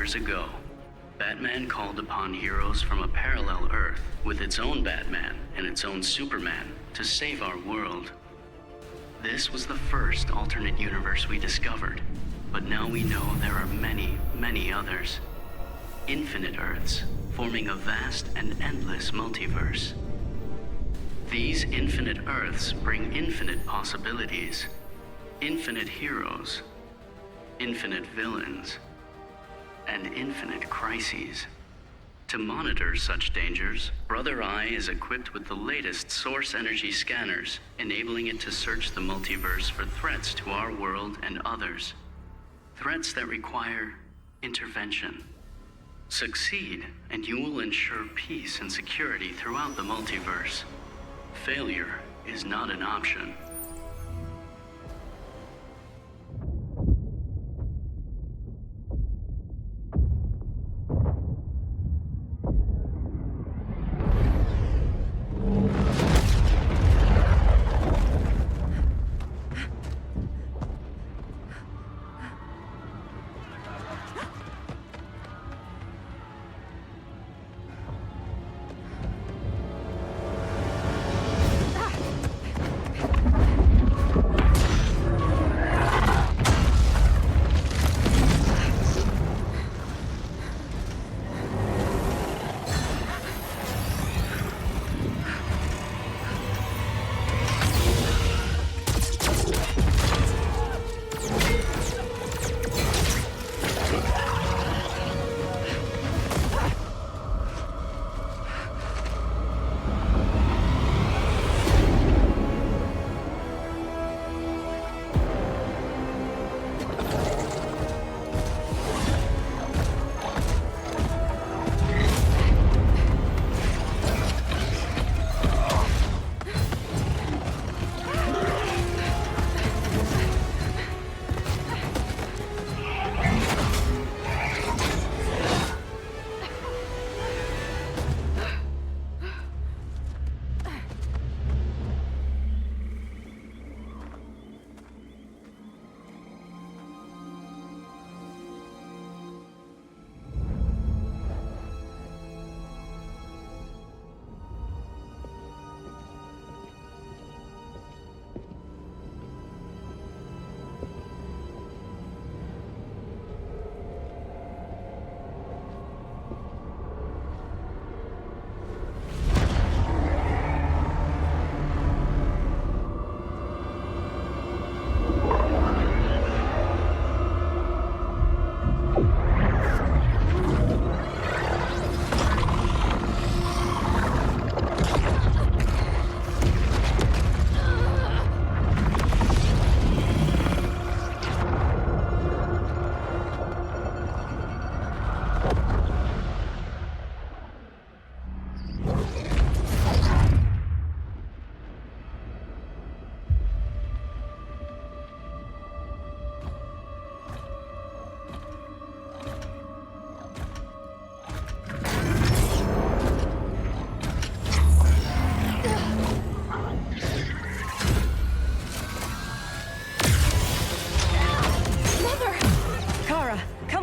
Years ago, Batman called upon heroes from a parallel Earth with its own Batman and its own Superman to save our world. This was the first alternate universe we discovered, but now we know there are many, many others. Infinite Earths, forming a vast and endless multiverse. These infinite Earths bring infinite possibilities, infinite heroes, infinite villains, and infinite crises. To monitor such dangers, Brother Eye is equipped with the latest source energy scanners, enabling it to search the multiverse for threats to our world and others. Threats that require intervention. Succeed, and you will ensure peace and security throughout the multiverse. Failure is not an option.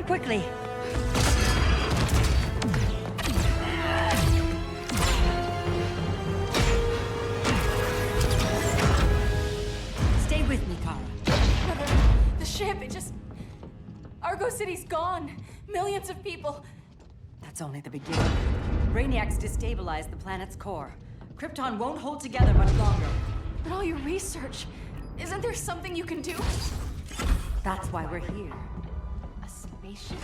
Quickly! Stay with me, Kara. The ship, it just... Argo City's gone. Millions of people. That's only the beginning. Brainiac's destabilized the planet's core. Krypton won't hold together much longer. But all your research, isn't there something you can do? That's why we're here. Spaceship?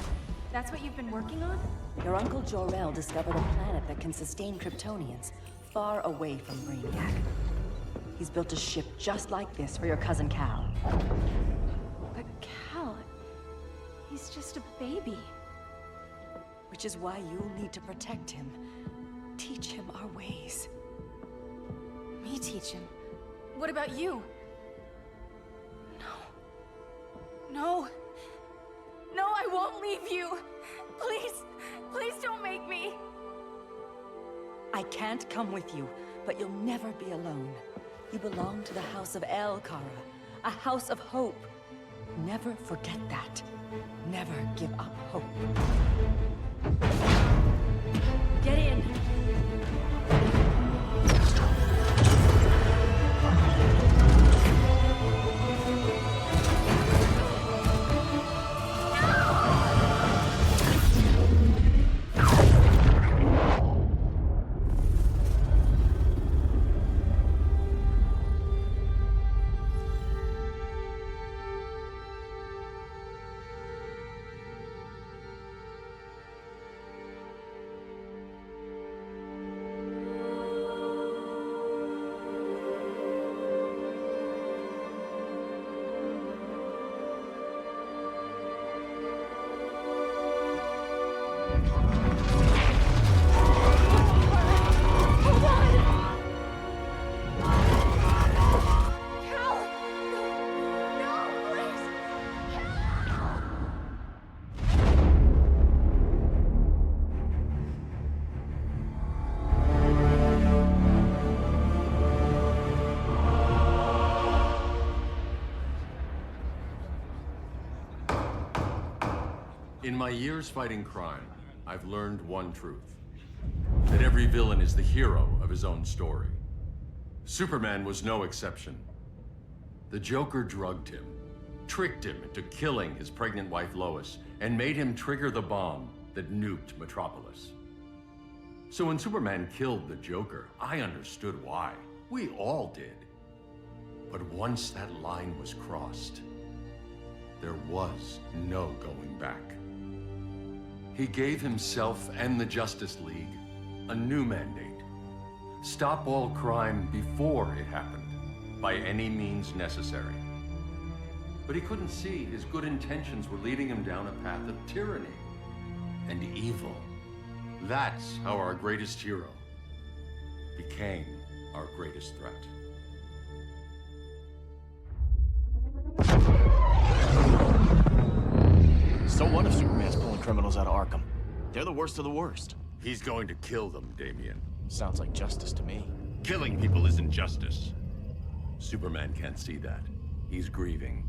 That's what you've been working on? Your uncle Jor-El discovered a planet that can sustain Kryptonians, far away from Brainiac. He's built a ship just like this for your cousin Cal. But Cal... he's just a baby. Which is why you'll need to protect him. Teach him our ways. Me teach him? What about you? No. No, I won't leave you! Please, please don't make me! I can't come with you, but you'll never be alone. You belong to the House of El, Kara. A house of hope. Never forget that. Never give up hope. Get in! In my years fighting crime, I've learned one truth. That every villain is the hero of his own story. Superman was no exception. The Joker drugged him, tricked him into killing his pregnant wife Lois, and made him trigger the bomb that nuked Metropolis. So when Superman killed the Joker, I understood why. We all did. But once that line was crossed, there was no going back. He gave himself and the Justice League a new mandate. Stop all crime before it happened, by any means necessary. But he couldn't see his good intentions were leading him down a path of tyranny and evil. That's how our greatest hero became our greatest threat. So what if Superman's pulling criminals out of Arkham? They're the worst of the worst. He's going to kill them, Damian. Sounds like justice to me. Killing people isn't justice. Superman can't see that. He's grieving.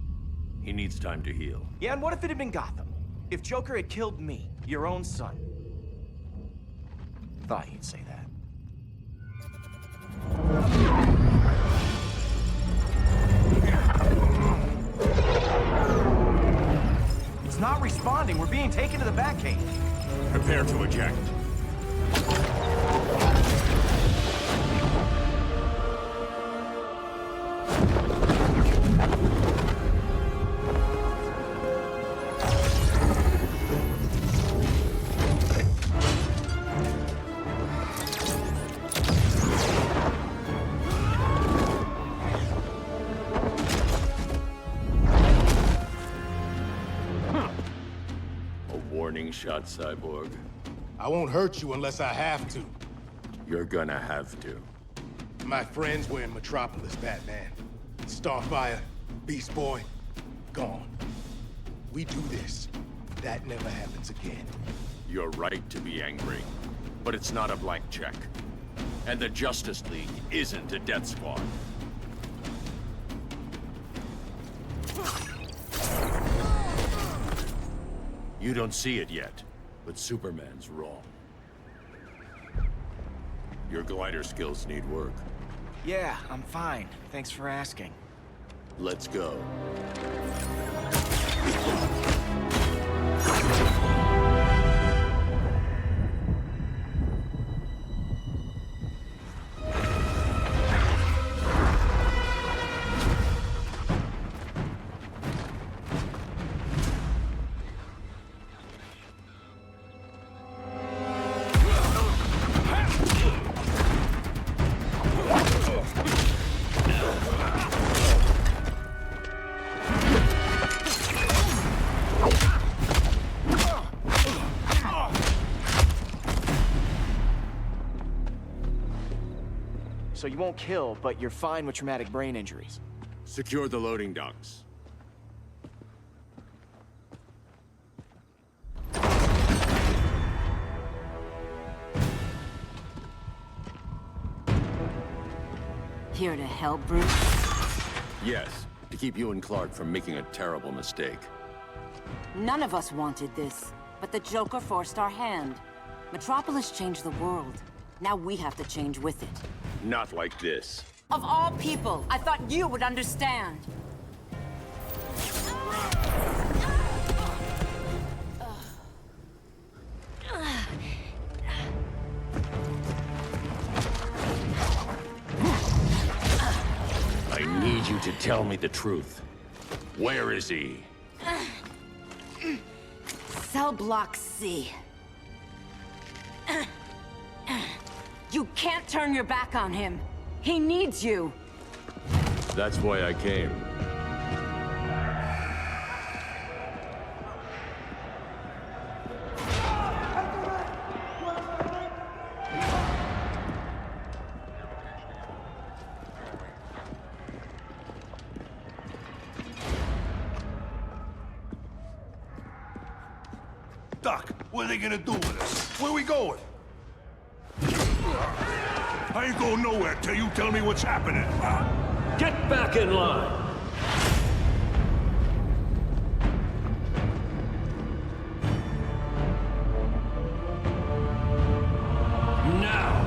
He needs time to heal. Yeah, and what if it had been Gotham? If Joker had killed me, your own son? Thought you'd say that. It's not responding. We're being taken to the Batcave. Prepare to eject. Warning shot, Cyborg. I won't hurt you unless I have to. You're gonna have to. My friends were in Metropolis, Batman. Starfire, Beast Boy, gone. We do this. That never happens again. You're right to be angry, but it's not a blank check. And the Justice League isn't a death squad. You don't see it yet, but Superman's wrong. Your glider skills need work. Yeah, I'm fine. Thanks for asking. Let's go. So you won't kill, but you're fine with traumatic brain injuries. Secure the loading docks. Here to help, Bruce? Yes, To keep you and Clark from making a terrible mistake. None of us wanted this, but the Joker forced our hand. Metropolis changed the world. Now we have to change with it. Not like this. Of all people, I thought you would understand. I need you to tell me the truth. Where is he? Cell block C. You can't turn your back on him. He needs you. That's why I came. Doc, what are they gonna do with us? Where we going? I ain't going nowhere till you tell me what's happening. Get back in line! Now!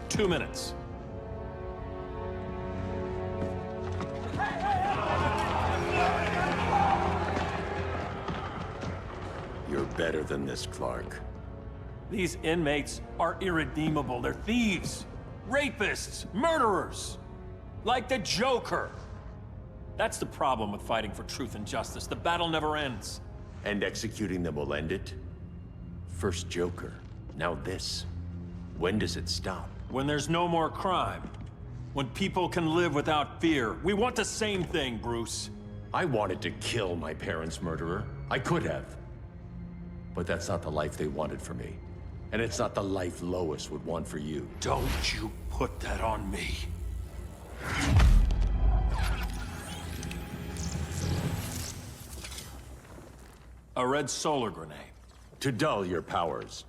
Two minutes. You're better than this, Clark. These inmates are irredeemable. They're thieves, rapists, murderers. Like the Joker. That's the problem with fighting for truth and justice. The battle never ends. And executing them will end it? First Joker, now this. When does it stop? When there's no more crime. When people can live without fear. We want the same thing, Bruce. I wanted to kill my parents' murderer. I could have. But that's not the life they wanted for me. And it's not the life Lois would want for you. Don't you put that on me. A red solar grenade. To dull your powers,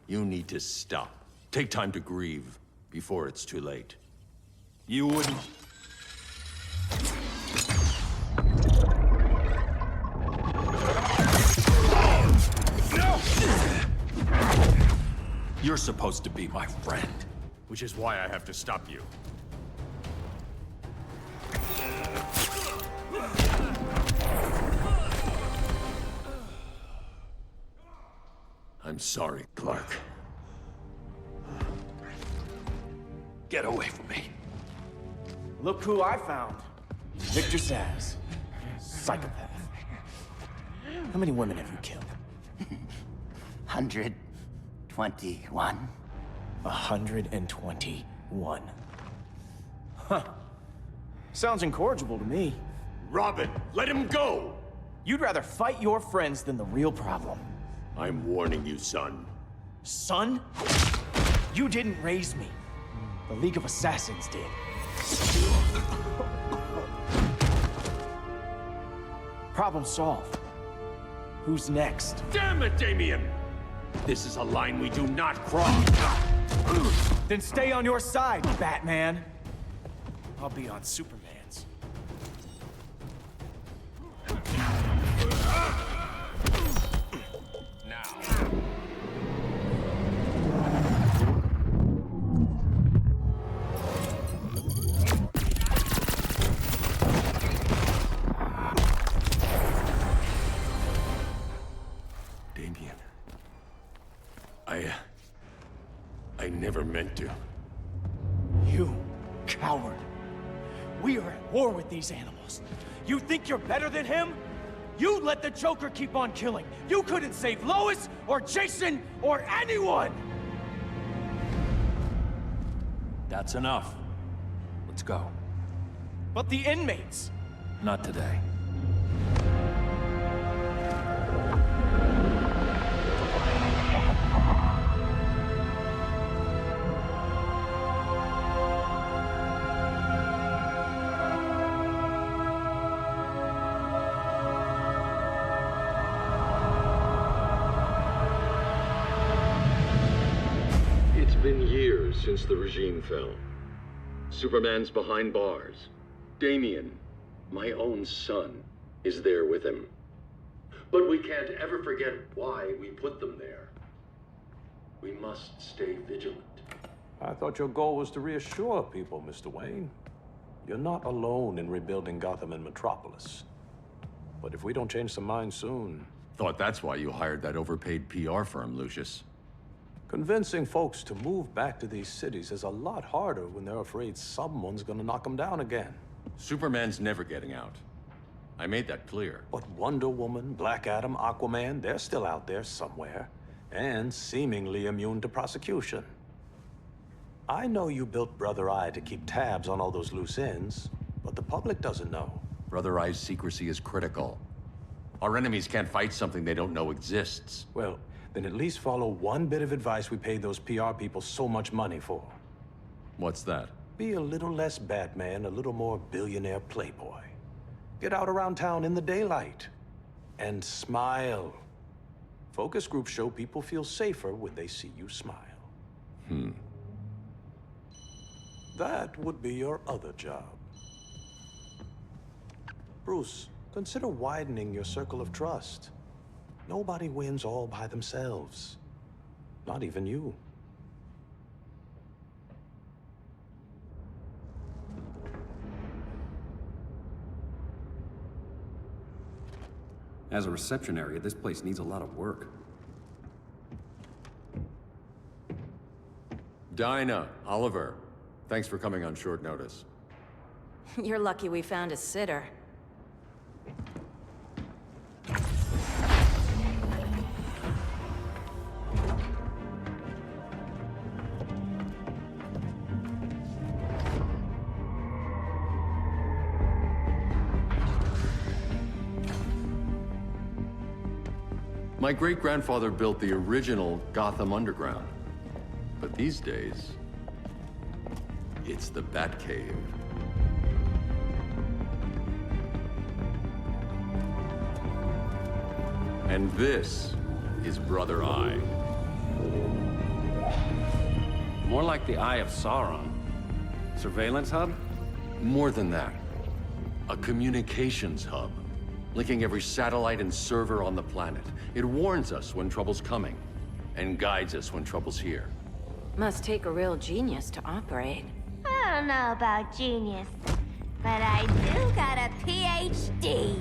you need to stop. Take time to grieve before it's too late. You wouldn't... You're supposed to be my friend. Which is why I have to stop you. I'm sorry, Clark. Get away from me. Look who I found. Victor Saz. Psychopath. How many women have you killed? 121. 121. Huh. Sounds incorrigible to me. Robin, let him go! You'd rather fight your friends than the real problem. I'm warning you, son. Son? You didn't raise me. The League of Assassins did. Problem solved. Who's next? Damn it, Damien! This is a line we do not cross. Then stay on your side, Batman. I'll be on Superman's. Damien. I never meant to. You coward. We are at war with these animals. You think you're better than him? You let the Joker keep on killing. You couldn't save Lois, or Jason, or anyone! That's enough. Let's go. But the inmates. Not today. since the regime fell. Superman's behind bars. Damian, my own son, is there with him. But we can't ever forget why we put them there. We must stay vigilant. I thought your goal was to reassure people, Mr. Wayne. You're not alone in rebuilding Gotham and Metropolis. But if we don't change some minds soon... Thought that's why you hired that overpaid PR firm, Lucius. Convincing folks to move back to these cities is a lot harder when they're afraid someone's gonna knock them down again. Superman's never getting out. I made that clear. But Wonder Woman, Black Adam, Aquaman, they're still out there somewhere. And seemingly immune to prosecution. I know you built Brother Eye to keep tabs on all those loose ends, but the public doesn't know. Brother Eye's secrecy is critical. Our enemies can't fight something they don't know exists. Well, then at least follow one bit of advice we paid those PR people so much money for. What's that? Be a little less Batman, a little more billionaire playboy. Get out around town in the daylight. And smile. Focus groups show people feel safer when they see you smile. That would be your other job. Bruce, consider widening your circle of trust. Nobody wins all by themselves. Not even you. As a reception area, this place needs a lot of work. Dinah, Oliver, thanks for coming on short notice. You're lucky we found a sitter. My great-grandfather built the original Gotham Underground. But these days, it's the Batcave. And this is Brother Eye. More like the Eye of Sauron. Surveillance hub? More than that. A communications hub, linking every satellite and server on the planet. It warns us when trouble's coming, and guides us when trouble's here. Must take a real genius to operate. I don't know about genius, but I do got a PhD.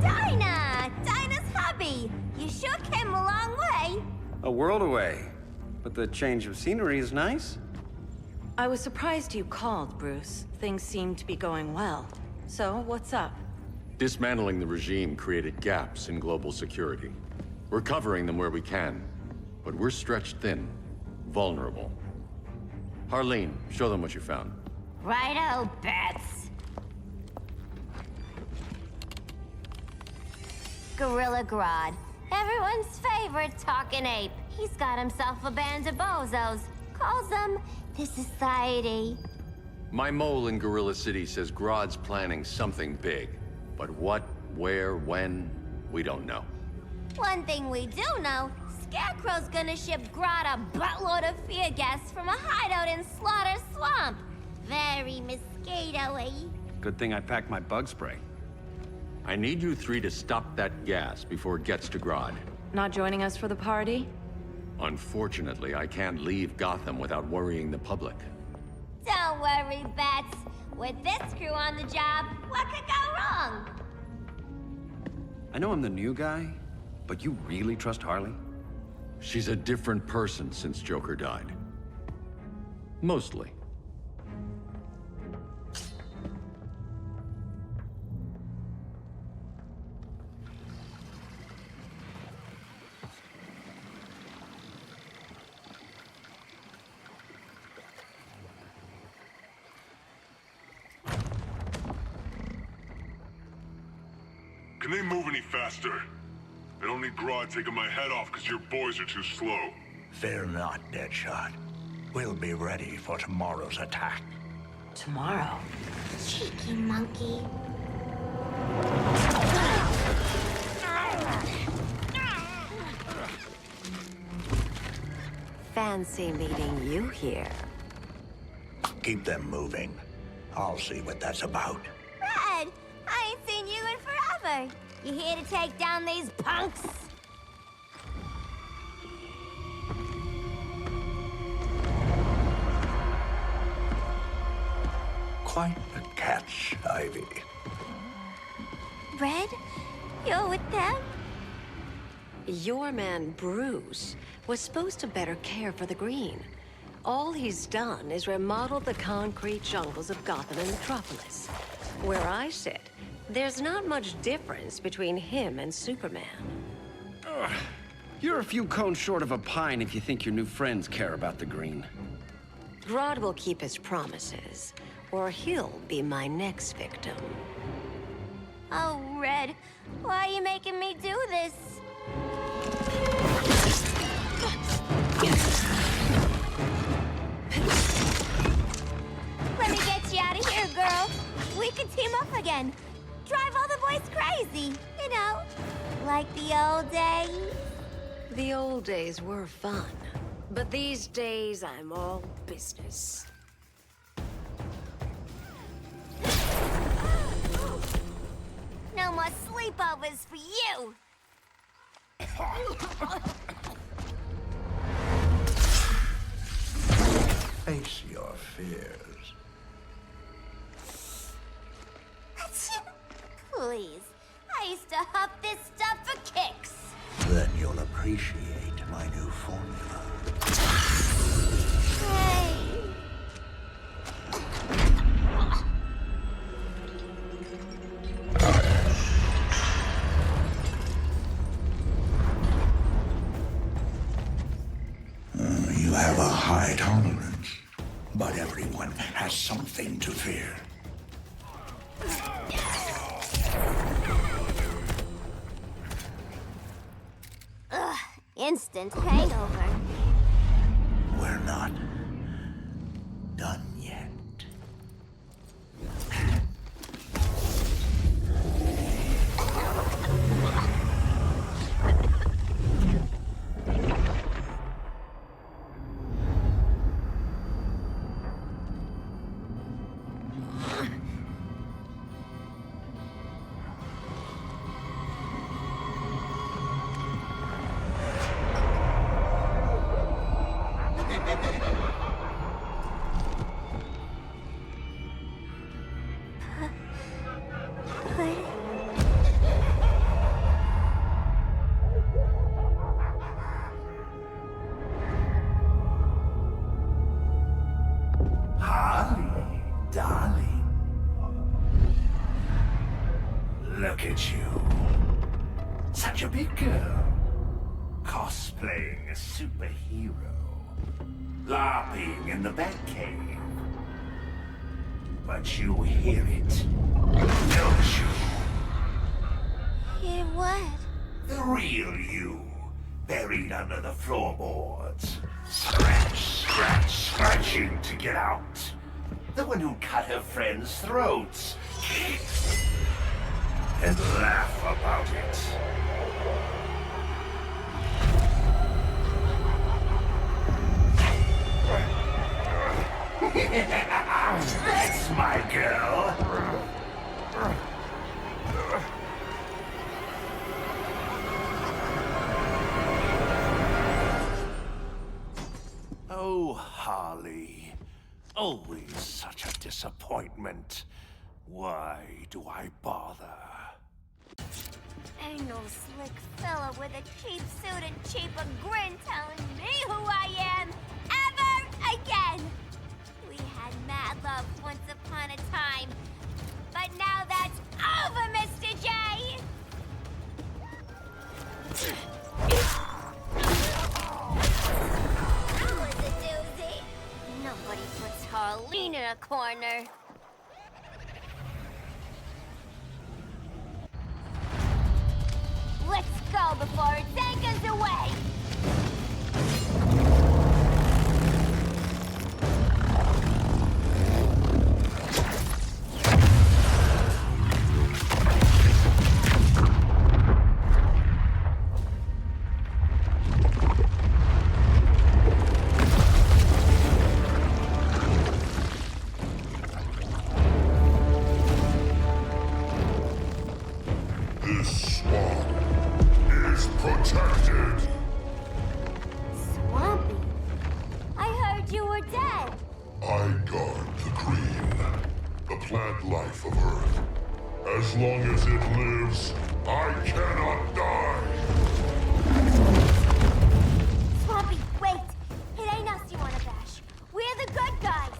Dinah's hubby! You sure came a long way. A world away. But the change of scenery is nice. I was surprised you called, Bruce. Things seem to be going well. So, what's up? Dismantling the regime created gaps in global security. We're covering them where we can, but we're stretched thin, vulnerable. Harleen, show them what you found. Righto, Bats. Gorilla Grodd, everyone's favorite talking ape. He's got himself a band of bozos. Calls them the Society. My mole in Gorilla City says Grodd's planning something big. But what, where, when, we don't know. One thing we do know, Scarecrow's gonna ship Grodd a buttload of fear gas from a hideout in Slaughter Swamp. Very mosquito-y. Good thing I packed my bug spray. I need you three to stop that gas before it gets to Grodd. Not joining us for the party? Unfortunately, I can't leave Gotham without worrying the public. Don't worry, Bats. With this crew on the job, what could go wrong? I know I'm the new guy, but you really trust Harley? She's a different person since Joker died. Mostly. Can they move any faster? I don't need Grodd taking my head off because your boys are too slow. Fear not, Deadshot. We'll be ready for tomorrow's attack. Tomorrow? Cheeky monkey. fancy meeting you here. Keep them moving. I'll see what that's about. Red, I ain't seen you in forever. You here to take down these punks? Quite a catch, Ivy. Red, you're with them? Your man, Bruce, was supposed to better care for the Green. All he's done is remodel the concrete jungles of Gotham and Metropolis. Where I sit, there's not much difference between him and Superman. Ugh. You're a few cones short of a pine if you think your new friends care about the Green. Grodd will keep his promises, or he'll be my next victim. Oh, Red, why are you making me do this? Let me get you out of here, girl. We can team up again. Drive all the boys crazy, you know, like the old days. The old days were fun, but these days I'm all business. No more sleepovers for you. Face your fears. Please, I used to huff this stuff for kicks. Then you'll appreciate my new formula. Hey. You have a high tolerance, but everyone has something to fear. Ugh, instant hangover. We're not done yet. Harley, darling. Look at you. Such a big girl. Cosplaying a superhero. LARPing in the Batcave. But you hear it, don't you? Hear what? The real you, buried under the floorboards. Scratch, scratch, scratching to get out. The one who cut her friends' throats. And laugh about it. That's my girl. Oh, Harley. Always such a disappointment. Why do I bother? Ain't no slick fella with a cheap suit and cheaper grin telling me who I am ever again. We had mad love once upon a time, but now that's over, Mr. J. That was a doozy. Nobody puts Harleen in a corner. Let's go before it takes us away! The green. The plant life of Earth. As long as it lives, I cannot die! Swampy, wait! It ain't us you wanna bash. We're the good guys!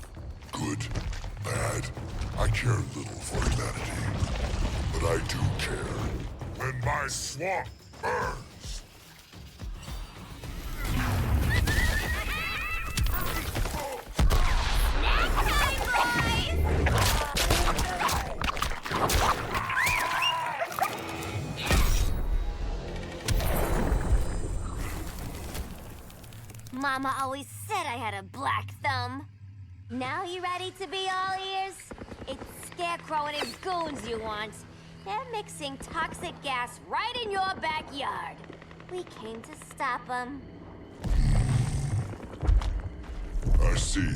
Good, bad, I care little for humanity. But I do care when my swamp burns! Mama always said I had a black thumb. Now you ready to be all ears? It's Scarecrow and his goons you want. They're mixing toxic gas right in your backyard. We came to stop them. I see.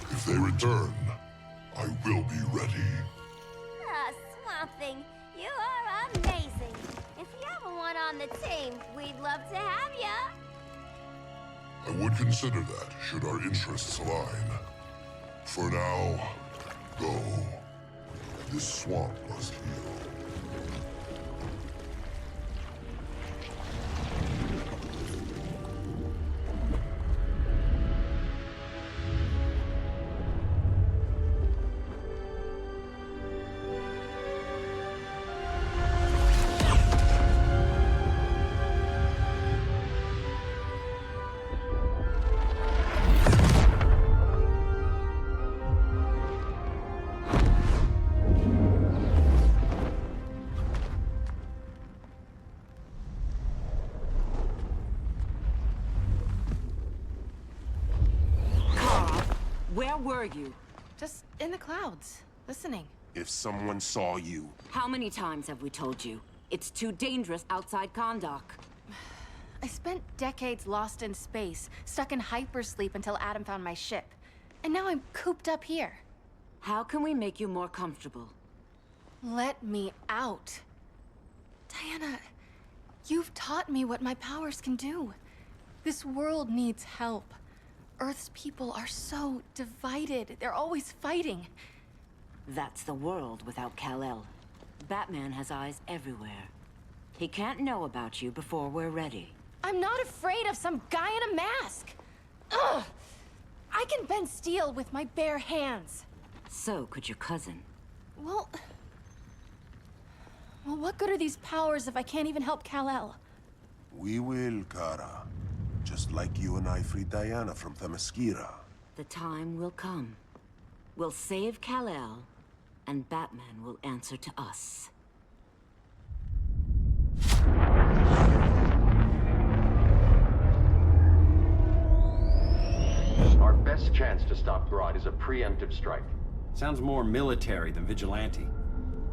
If they return, I will be ready. Ah, Swamp Thing, you are amazing. If you ever want on the team, we'd love to have ya. I would consider that, should our interests align. For now, go. This swamp must heal. Where were you? Just in the clouds, listening. If someone saw you... How many times have we told you? It's too dangerous outside Kondak. I spent decades lost in space, stuck in hypersleep until Adam found my ship. And now I'm cooped up here. How can we make you more comfortable? Let me out. Diana, you've taught me what my powers can do. This world needs help. Earth's people are so divided. They're always fighting. That's the world without Kal-El. Batman has eyes everywhere. He can't know about you before we're ready. I'm not afraid of some guy in a mask. Ugh! I can bend steel with my bare hands. So could your cousin. Well, what good are these powers if I can't even help Kal-El? We will, Kara. Just like you and I freed Diana from Themyscira. The time will come. We'll save Kal-El, and Batman will answer to us. Our best chance to stop Grodd is a preemptive strike. Sounds more military than vigilante.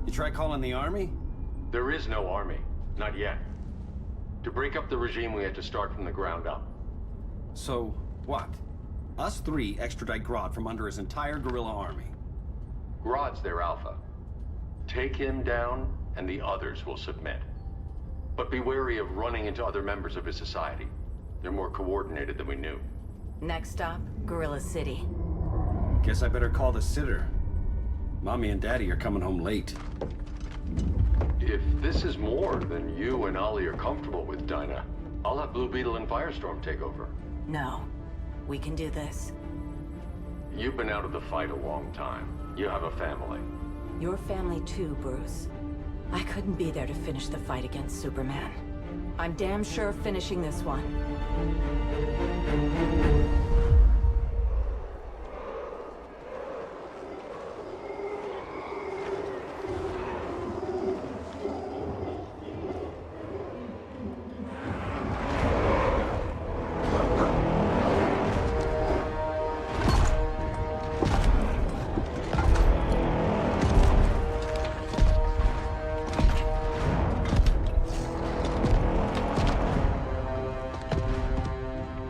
You try calling the army? There is no army. Not yet. To break up the regime, we had to start from the ground up. So, what? Us three extradite Grodd from under his entire guerrilla army. Grodd's their alpha. Take him down, and the others will submit. But be wary of running into other members of his society. They're more coordinated than we knew. Next stop, Gorilla City. Guess I better call the sitter. Mommy and Daddy are coming home late. If this is more than you and Ollie are comfortable with, Dinah, I'll have Blue Beetle and Firestorm take over. No. We can do this. You've been out of the fight a long time. You have a family. Your family too, Bruce. I couldn't be there to finish the fight against Superman. I'm damn sure finishing this one.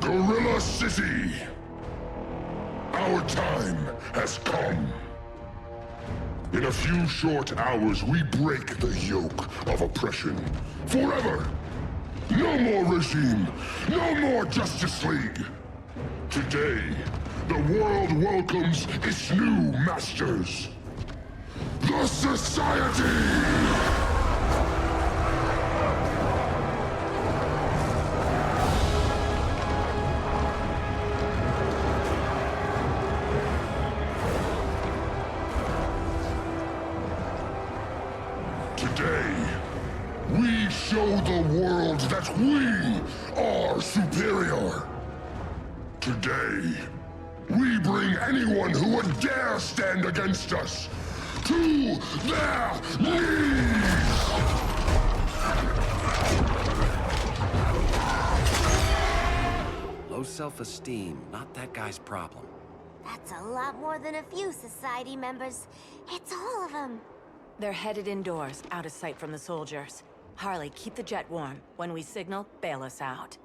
Go city. Our time has come. In a few short hours, we break the yoke of oppression. Forever! No more regime! No more Justice League! Today, the world welcomes its new masters. The Society! Today, we show the world that we are superior. Today, we bring anyone who would dare stand against us to their knees! Low self-esteem, not that guy's problem. That's a lot more than a few society members. It's all of them. They're headed indoors, out of sight from the soldiers. Harley, keep the jet warm. When we signal, bail us out.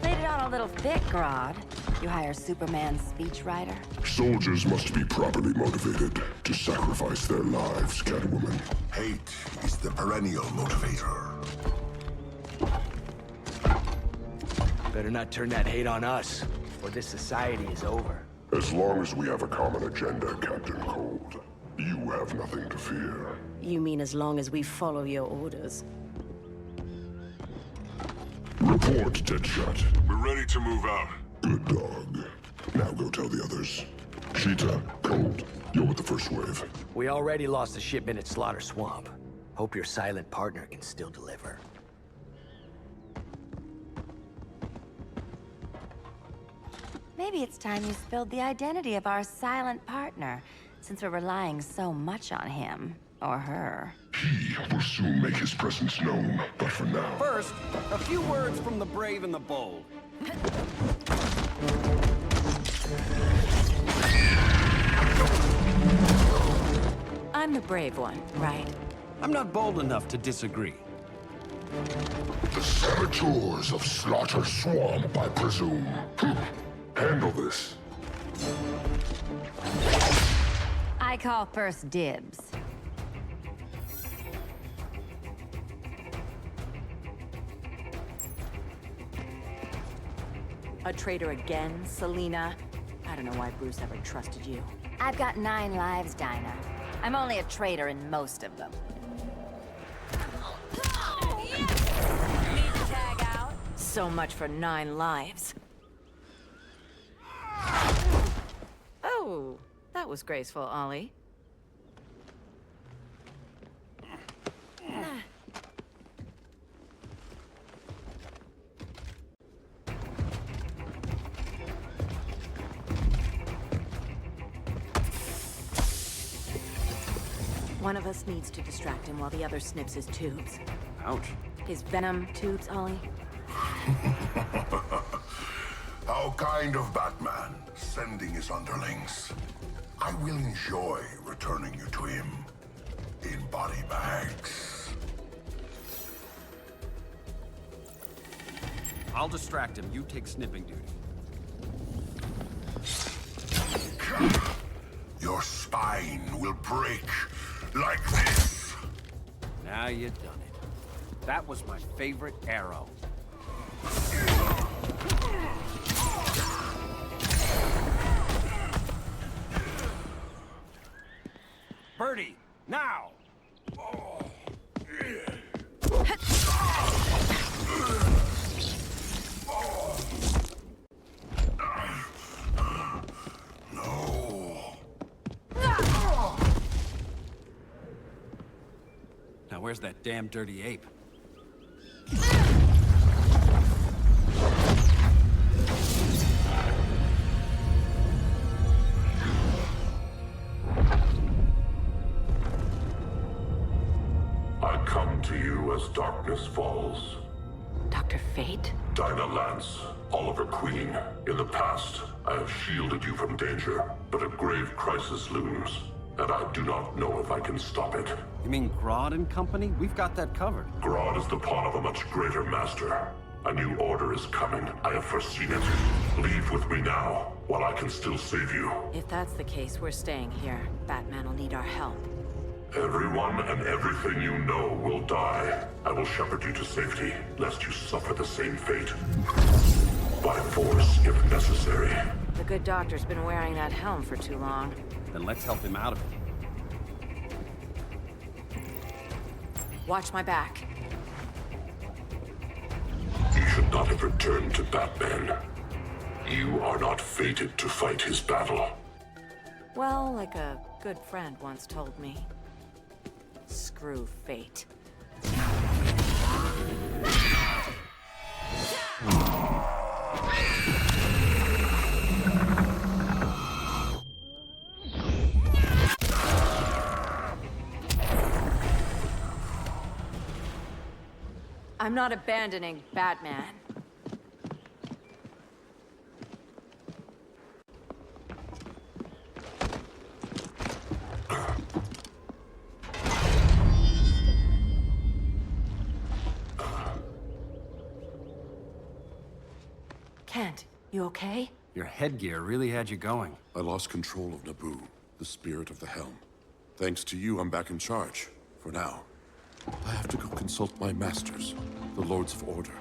Played it on a little thick, Grodd. You hire Superman's speechwriter? Soldiers must be properly motivated to sacrifice their lives, Catwoman. Hate is the perennial motivator. Better not turn that hate on us, or this society is over. As long as we have a common agenda, Captain Cold, you have nothing to fear. You mean as long as we follow your orders? Report, Deadshot. We're ready to move out. Good dog. Now go tell the others. Cheetah, Cold, you're with the first wave. We already lost a shipment at Slaughter Swamp. Hope your silent partner can still deliver. Maybe it's time you spilled the identity of our silent partner, since we're relying so much on him. Or her. He will soon make his presence known, but for now... First, a few words from the brave and the bold. I'm the brave one, right? I'm not bold enough to disagree. The saboteurs of Slaughter Swamp, I presume. Handle this. I call first dibs. A traitor again, Selina? I don't know why Bruce ever trusted you. I've got 9 lives, Dinah. I'm only a traitor in most of them. Need to tag out? So much for 9 lives. Oh, that was graceful, Ollie. One of us needs to distract him while the other snips his tubes. Ouch. His venom tubes, Ollie? How kind of Batman, sending his underlings. I will enjoy returning you to him in body bags. I'll distract him. You take snipping duty. Your spine will break like this. Now you've done it. That was my favorite arrow. Birdie, now! Now where's that damn dirty ape? I come to you as darkness falls. Dr. Fate? Dinah Lance, Oliver Queen. In the past, I have shielded you from danger, but a grave crisis looms, and I do not know if I can stop it. You mean Grodd and company? We've got that covered. Grodd is the pawn of a much greater master. A new order is coming. I have foreseen it. Leave with me now, while I can still save you. If that's the case, we're staying here. Batman will need our help. Everyone and everything you know will die. I will shepherd you to safety, lest you suffer the same fate. By force, if necessary. The good doctor's been wearing that helm for too long. Then let's help him out of it. Watch my back. You should not have returned to Batman. You are not fated to fight his battle. Well, like a good friend once told me. Screw fate. I'm not abandoning Batman. Kent, you okay? Your headgear really had you going. I lost control of Naboo, the spirit of the helm. Thanks to you, I'm back in charge. For now. I have to go consult my masters, the Lords of Order.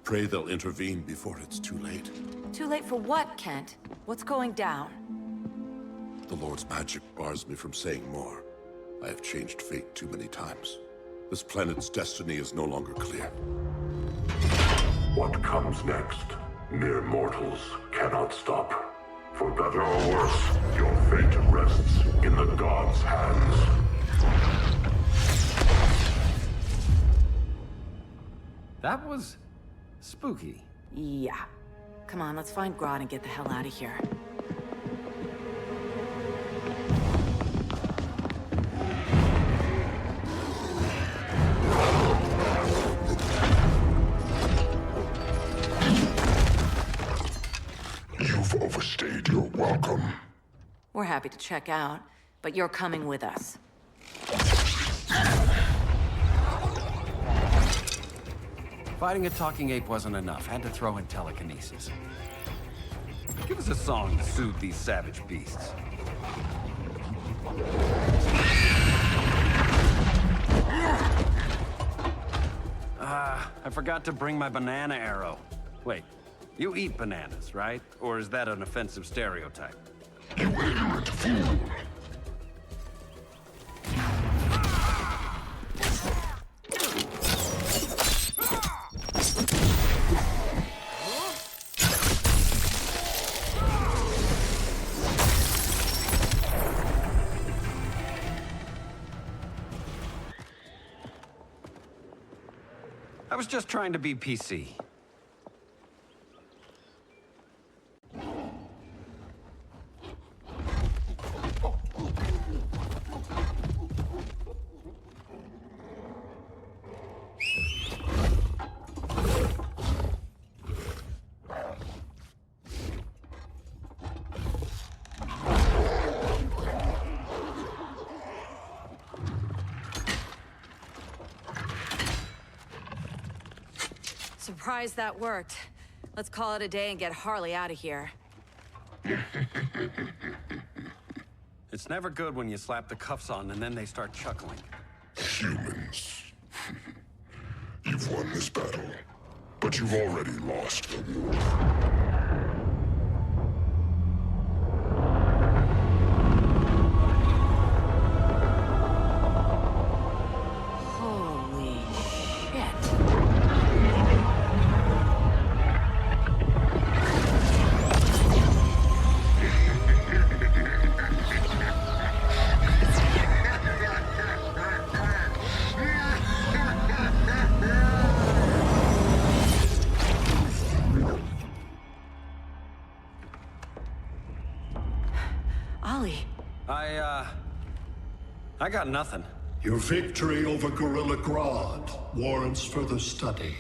Pray they'll intervene before it's too late. Too late for what, Kent? What's going down? The Lord's magic bars me from saying more. I have changed fate too many times. This planet's destiny is no longer clear. What comes next, mere mortals cannot stop. For better or worse, your fate rests in the gods' hands. That was spooky. Yeah. Come on, let's find Grodd and get the hell out of here. You've overstayed your welcome. We're happy to check out, but you're coming with us. Fighting a talking ape wasn't enough. Had to throw in telekinesis. Give us a song to soothe these savage beasts. I forgot to bring my banana arrow. Wait, you eat bananas, right? Or is that an offensive stereotype? You ignorant fool! I was just trying to be PC. Surprised that worked. Let's call it a day and get Harley out of here. It's never good when you slap the cuffs on and then they start chuckling. Humans. You've won this battle, but you've already lost the war. I got nothing. Your victory over Gorilla Grodd warrants further study.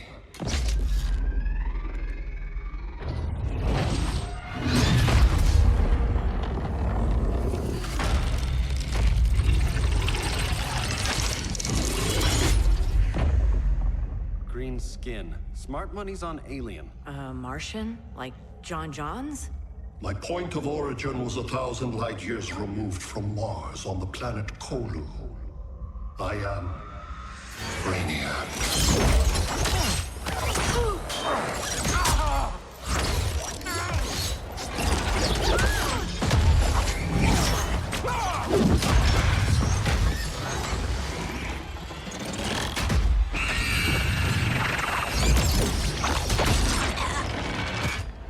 alien skin. Smart money's on alien. Martian? Like John Johns? My point of origin was 1,000 light years removed from Mars on the planet Kolu. I am Brainiac.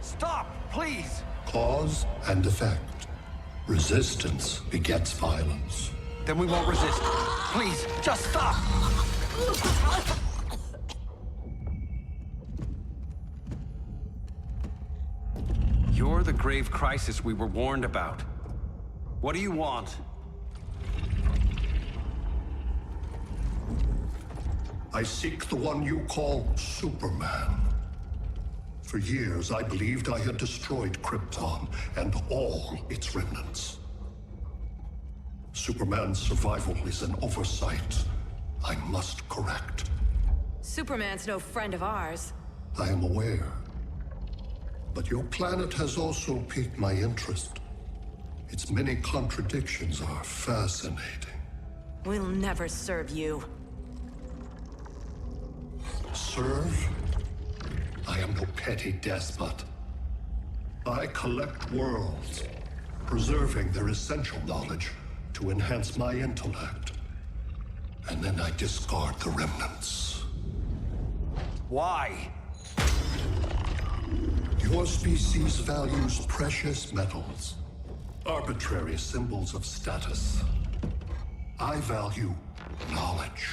Stop, please! Cause and effect. Resistance begets violence. Then we won't resist. Please, just stop! You're the grave crisis we were warned about. What do you want? I seek the one you call Superman. For years, I believed I had destroyed Krypton and all its remnants. Superman's survival is an oversight I must correct. Superman's no friend of ours. I am aware. But your planet has also piqued my interest. Its many contradictions are fascinating. We'll never serve you. Serve? I am no petty despot. I collect worlds, preserving their essential knowledge to enhance my intellect. And then I discard the remnants. Why? Your species values precious metals, arbitrary symbols of status. I value knowledge.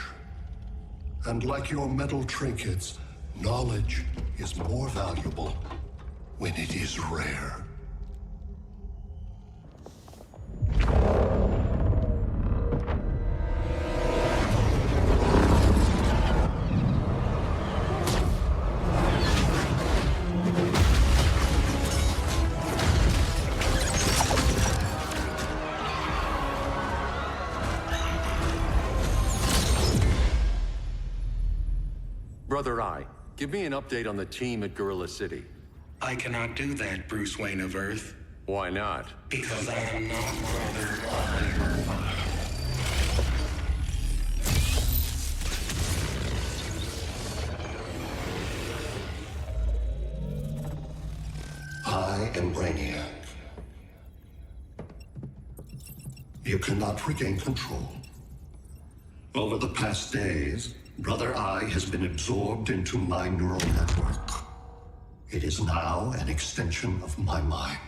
And like your metal trinkets, knowledge is more valuable when it is rare. Brother Eye, give me an update on the team at Gorilla City. I cannot do that, Bruce Wayne of Earth. Why not? Because I am not Brother Eye. I am Brainiac. You cannot regain control. Over the past days, Brother Eye has been absorbed into my neural network. It is now an extension of my mind.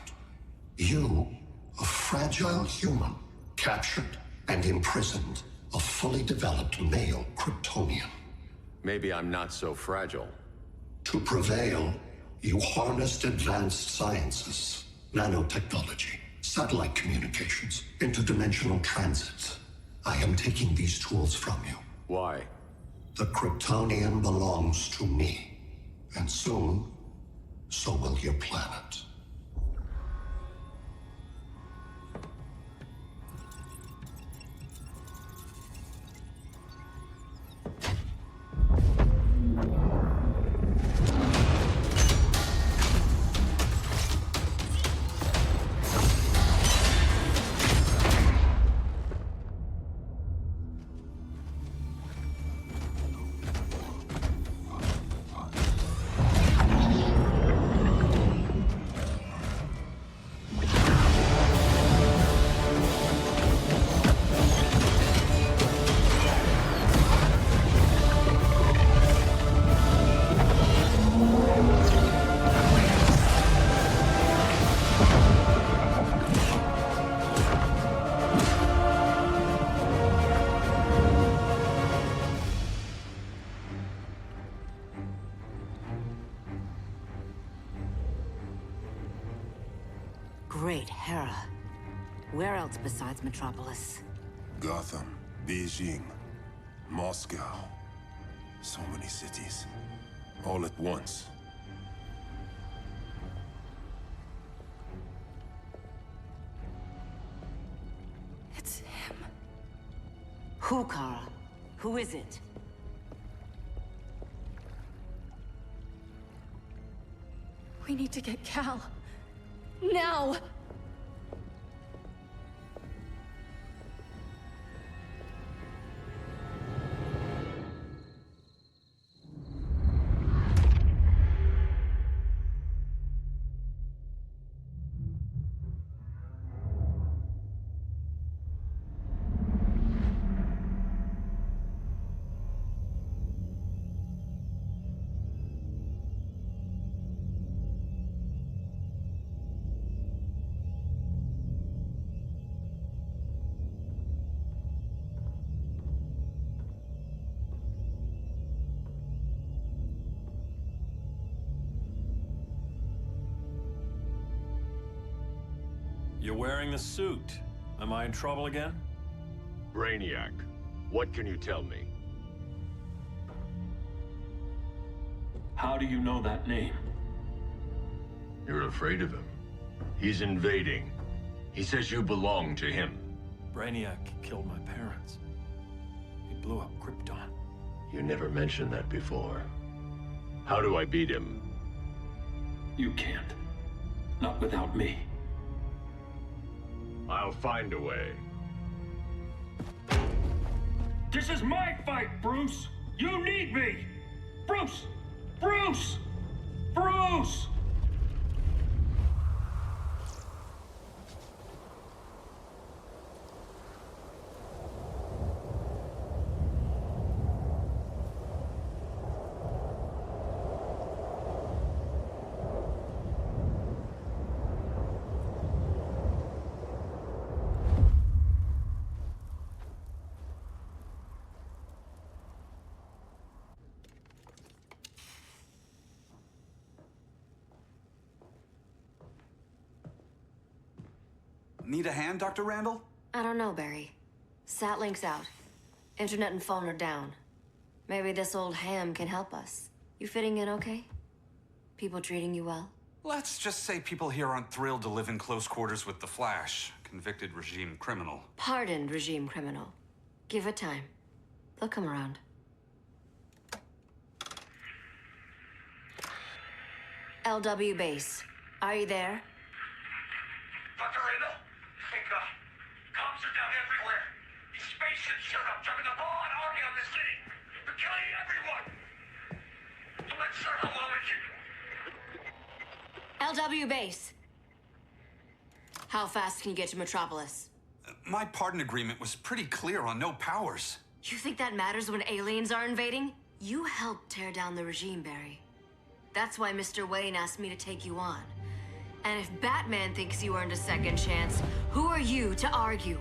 You, a fragile human, captured and imprisoned a fully developed male Kryptonian. Maybe I'm not so fragile. To prevail, you harnessed advanced sciences, nanotechnology, satellite communications, interdimensional transit. I am taking these tools from you. Why? The Kryptonian belongs to me. And soon, so will your planet. Great Hera. Where else besides Metropolis? Gotham, Beijing, Moscow. So many cities. All at once. It's him. Who, Kara? Who is it? We need to get Cal. Now! You're wearing the suit. Am I in trouble again? Brainiac, what can you tell me? How do you know that name? You're afraid of him. He's invading. He says you belong to him. Brainiac killed my parents. He blew up Krypton. You never mentioned that before. How do I beat him? You can't. Not without me. I'll find a way. This is my fight, Bruce! You need me! Bruce! Bruce! Bruce! Need a hand, Dr. Randall? I don't know, Barry. Satlink's out. Internet and phone are down. Maybe this old ham can help us. You fitting in okay? People treating you well? Let's just say people here aren't thrilled to live in close quarters with the Flash, convicted regime criminal. Pardoned regime criminal. Give it time. They'll come around. LW base. Are you there? Dr. Randall? Thank God. Cops are down everywhere. These spaceships showed up, dropping a broad army on the city. They're killing everyone. I'm not sure how long it can... LW base. How fast can you get to Metropolis? My pardon agreement was pretty clear on no powers. You think that matters when aliens are invading? You helped tear down the regime, Barry. That's why Mr. Wayne asked me to take you on. And if Batman thinks you earned a second chance, who are you to argue?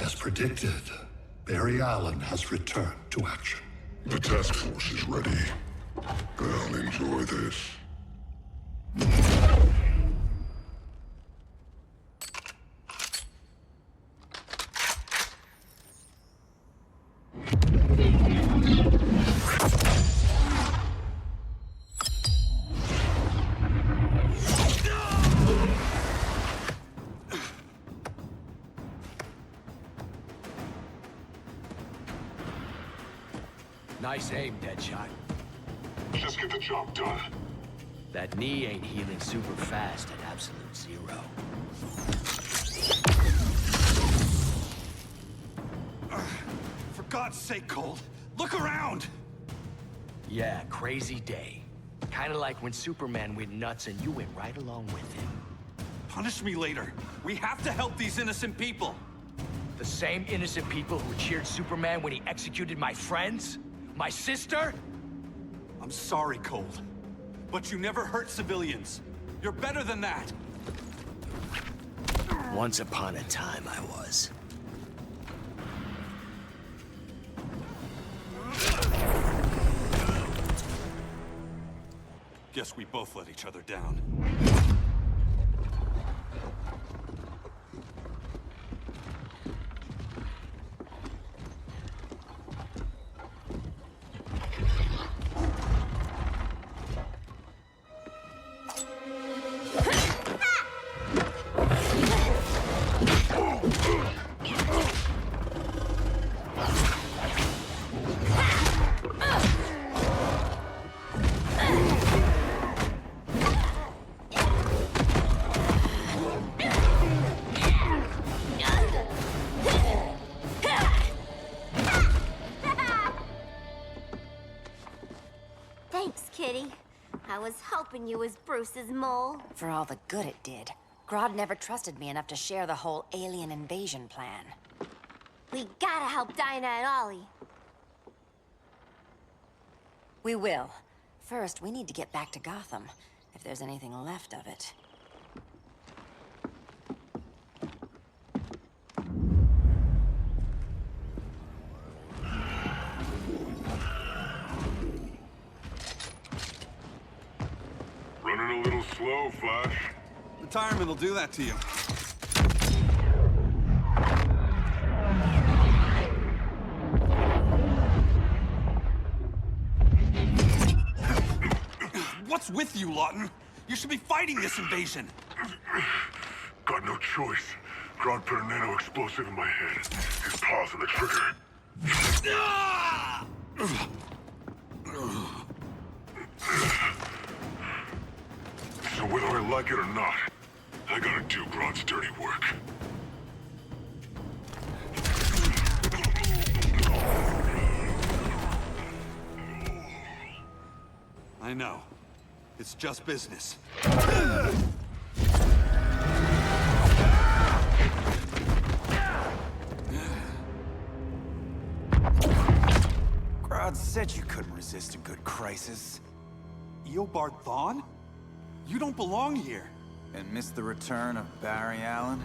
As predicted, Barry Allen has returned to action. The task force is ready. I'll enjoy this. Nice aim, Deadshot. Just get the job done. That knee ain't healing super fast at absolute zero. For God's sake, Cold, look around! Yeah, crazy day. Kinda like when Superman went nuts and you went right along with him. Punish me later. We have to help these innocent people. The same innocent people who cheered Superman when he executed my friends? My sister? I'm sorry, Cold. But you never hurt civilians. You're better than that. Once upon a time, I was. Guess we both let each other down. Thanks, Kitty. I was hoping you was Bruce's mole. For all the good it did. Grodd never trusted me enough to share the whole alien invasion plan. We gotta help Dinah and Ollie. We will. First, we need to get back to Gotham, if there's anything left of it. Running a little slow, Flash. Retirement will do that to you. What's with you, Lawton? You should be fighting this invasion. Got no choice. Grodd put a nano-explosive in my head. His paws on the trigger. So whether I like it or not, I gotta do Grodd's dirty work. I know. It's just business. Grodd said you couldn't resist a good crisis. Eobard Thawne? You don't belong here. And miss the return of Barry Allen?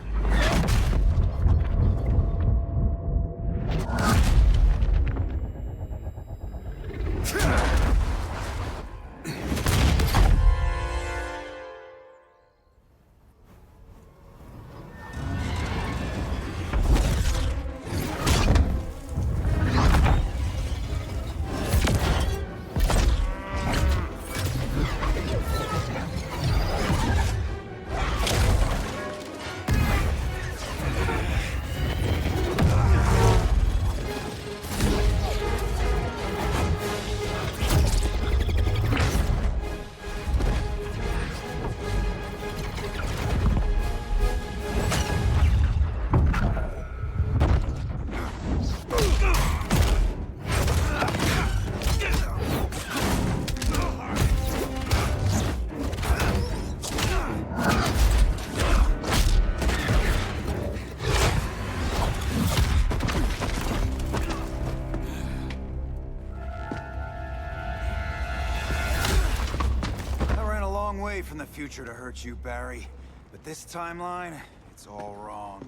From the future to hurt you, Barry. But this timeline, it's all wrong.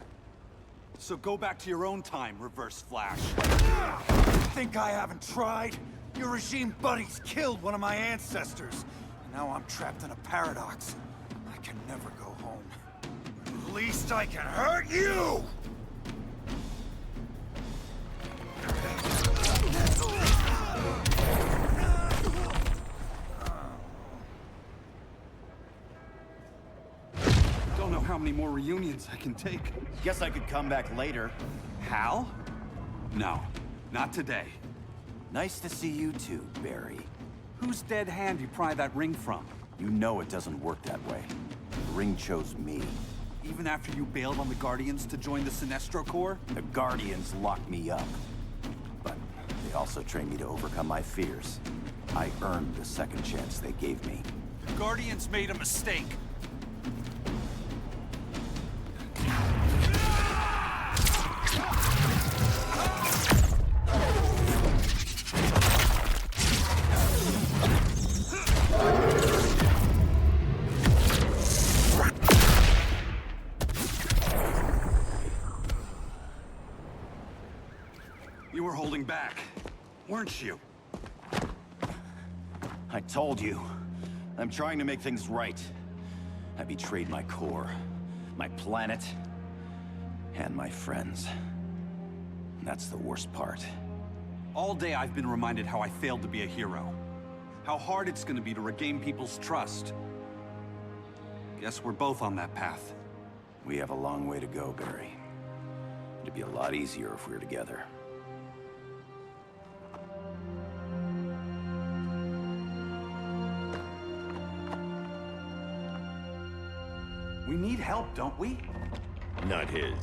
So go back to your own time, Reverse Flash. Think I haven't tried? Your regime buddies killed one of my ancestors. And now I'm trapped in a paradox. I can never go home. At least I can hurt you! Don't know how many more reunions I can take. Guess I could come back later. Hal? No, not today. Nice to see you too, Barry. Whose dead hand you pry that ring from? You know it doesn't work that way. The ring chose me. Even after you bailed on the Guardians to join the Sinestro Corps? The Guardians locked me up. But they also trained me to overcome my fears. I earned the second chance they gave me. The Guardians made a mistake. back, weren't you? I told you. I'm trying to make things right. I betrayed my core, my planet, and my friends. That's the worst part. All day I've been reminded how I failed to be a hero. How hard it's gonna be to regain people's trust. Guess we're both on that path. We have a long way to go, Barry. It'd be a lot easier if we were together. We need help, don't we? Not his.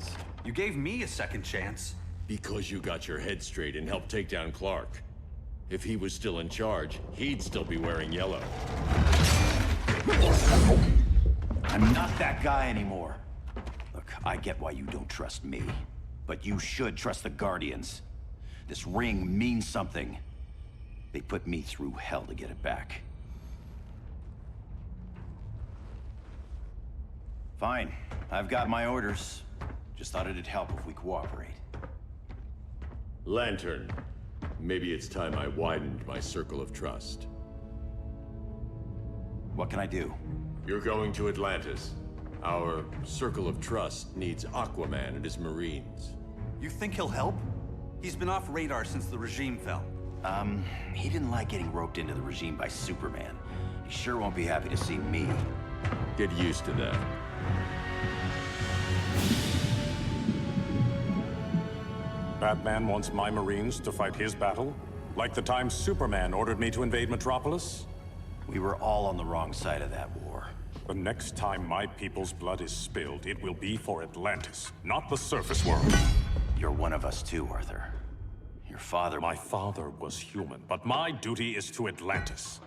You gave me a second chance. Because you got your head straight and helped take down Clark. If he was still in charge, he'd still be wearing yellow. I'm not that guy anymore. Look, I get why you don't trust me, but you should trust the Guardians. This ring means something. They put me through hell to get it back. Fine, I've got my orders. Just thought it'd help if we cooperate. Lantern. Maybe it's time I widened my circle of trust. What can I do? You're going to Atlantis. Our circle of trust needs Aquaman and his Marines. You think he'll help? He's been off radar since the regime fell. He didn't like getting roped into the regime by Superman. He sure won't be happy to see me. Get used to that. Batman wants my Marines to fight his battle? Like the time Superman ordered me to invade Metropolis? We were all on the wrong side of that war. The next time my people's blood is spilled, it will be for Atlantis, not the surface world. You're one of us too, Arthur. Your father... My father was human, but my duty is to Atlantis.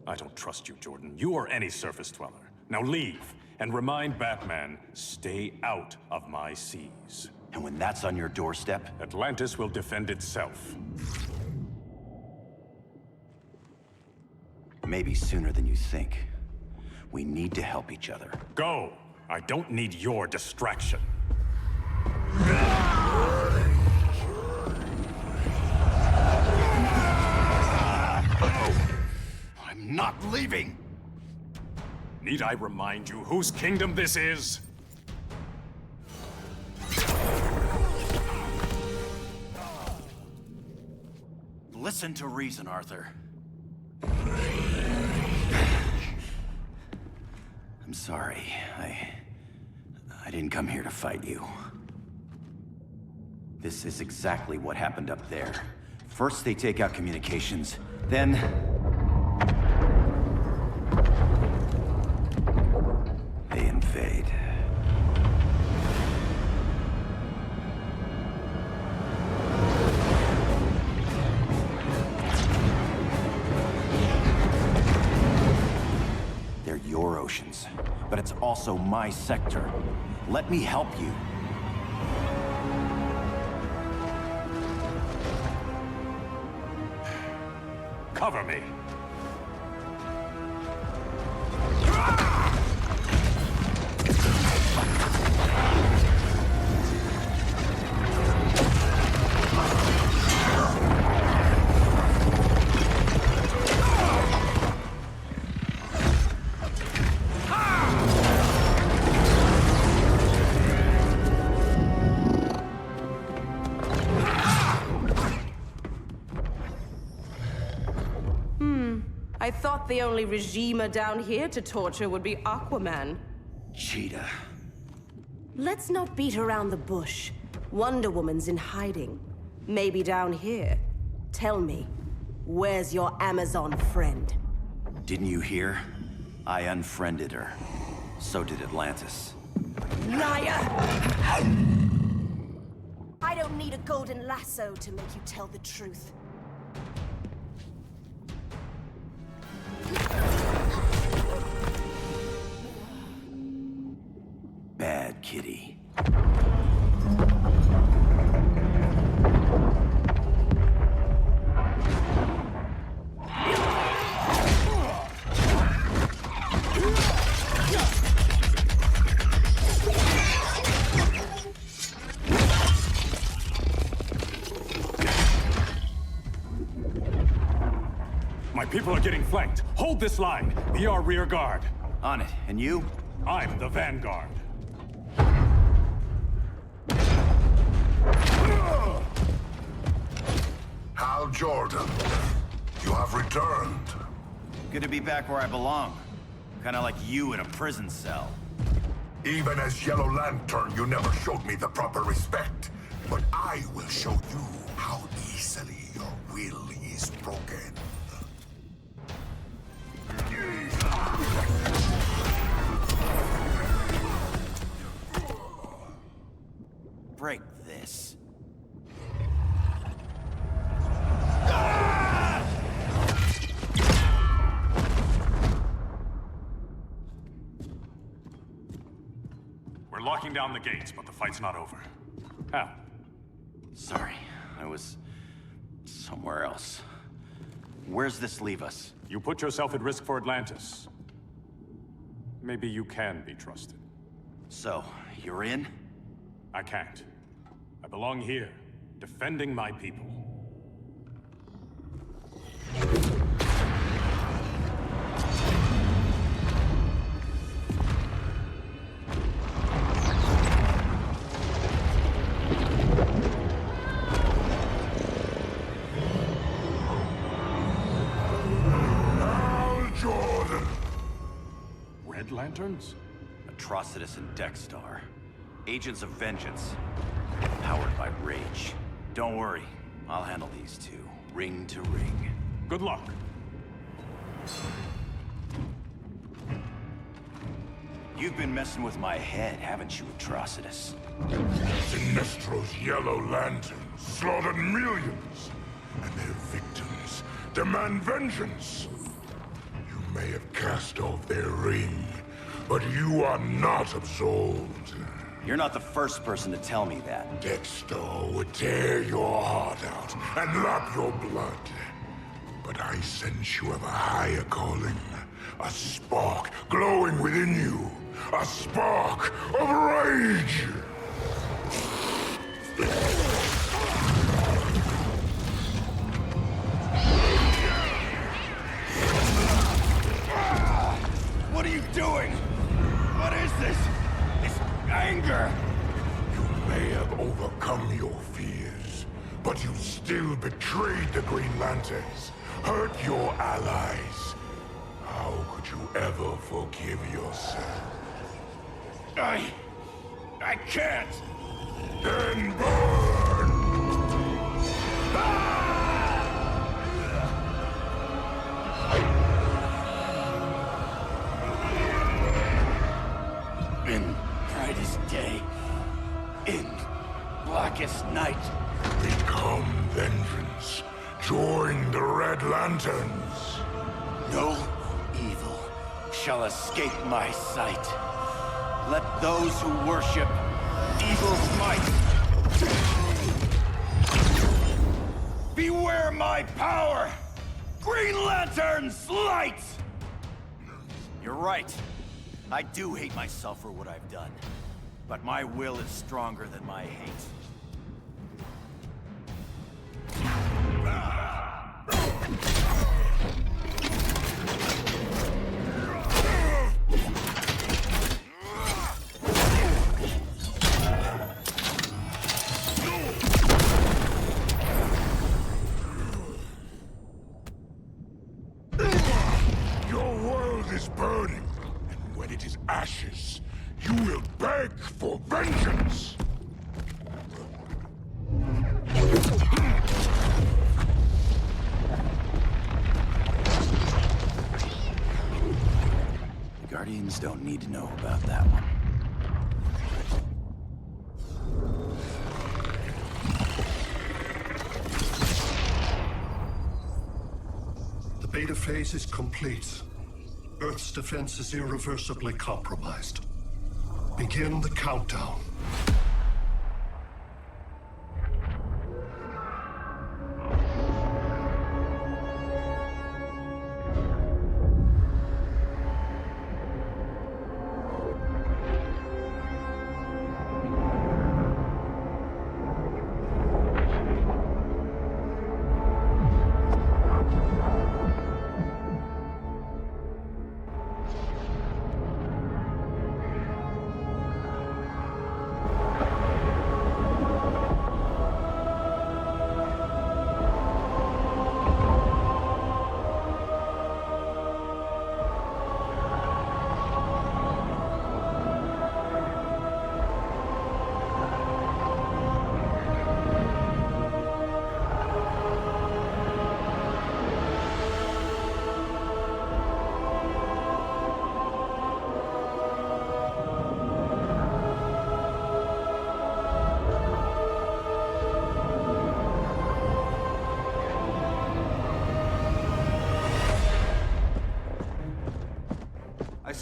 I don't trust you, Jordan. You or any surface dweller. Now leave, and remind Batman, stay out of my seas. And when that's on your doorstep... Atlantis will defend itself. Maybe sooner than you think. We need to help each other. Go! I don't need your distraction. I'm not leaving! Need I remind you whose kingdom this is? Listen to reason, Arthur. I'm sorry. I didn't come here to fight you. This is exactly what happened up there. First they take out communications, then... they invade. They're your oceans, but it's also my sector. Let me help you. Cover me. I thought the only regimer down here to torture would be Aquaman. Cheetah. Let's not beat around the bush. Wonder Woman's in hiding. Maybe down here. Tell me, where's your Amazon friend? Didn't you hear? I unfriended her. So did Atlantis. Liar! I don't need a golden lasso to make you tell the truth. Bad kitty. people are getting flanked. Hold this line. Be our rear guard. On it. And you? I'm the vanguard. Hal Jordan, you have returned. Good to be back where I belong. Kinda like you in a prison cell. Even as Yellow Lantern, you never showed me the proper respect. But I will show you how easily your will is broken. Break this. We're locking down the gates, but the fight's not over. Hal. Sorry, I was somewhere else. Where's this leave us? You put yourself at risk for Atlantis. Maybe you can be trusted. So, you're in? I can't. I belong here, defending my people. Red Lanterns? Atrocitus and Dexstar. Agents of Vengeance. Powered by rage. Don't worry, I'll handle these two, ring to ring. Good luck. You've been messing with my head, haven't you, Atrocitus? Sinestro's Yellow Lanterns slaughtered millions, and their victims demand vengeance. You may have cast off their ring, but you are not absolved. You're not the first person to tell me that. Dexter would tear your heart out and lap your blood. But I sense you have a higher calling. A spark glowing within you. A spark of rage! What are you doing? What is this? This anger! You may have overcome your fears, but you still betrayed the Green Lanterns, hurt your allies. How could you ever forgive yourself? I can't! Then burn! In brightest day, in blackest night. Become vengeance. Join the Red Lanterns. No evil shall escape my sight. Let those who worship evil's might beware my power! Green Lantern's light! You're right. I do hate myself for what I've done. But my will is stronger than my hate. Your world is burning, and when it is ashes, you will beg for vengeance! The Guardians don't need to know about that one. The beta phase is complete. Earth's defense is irreversibly compromised. Begin the countdown.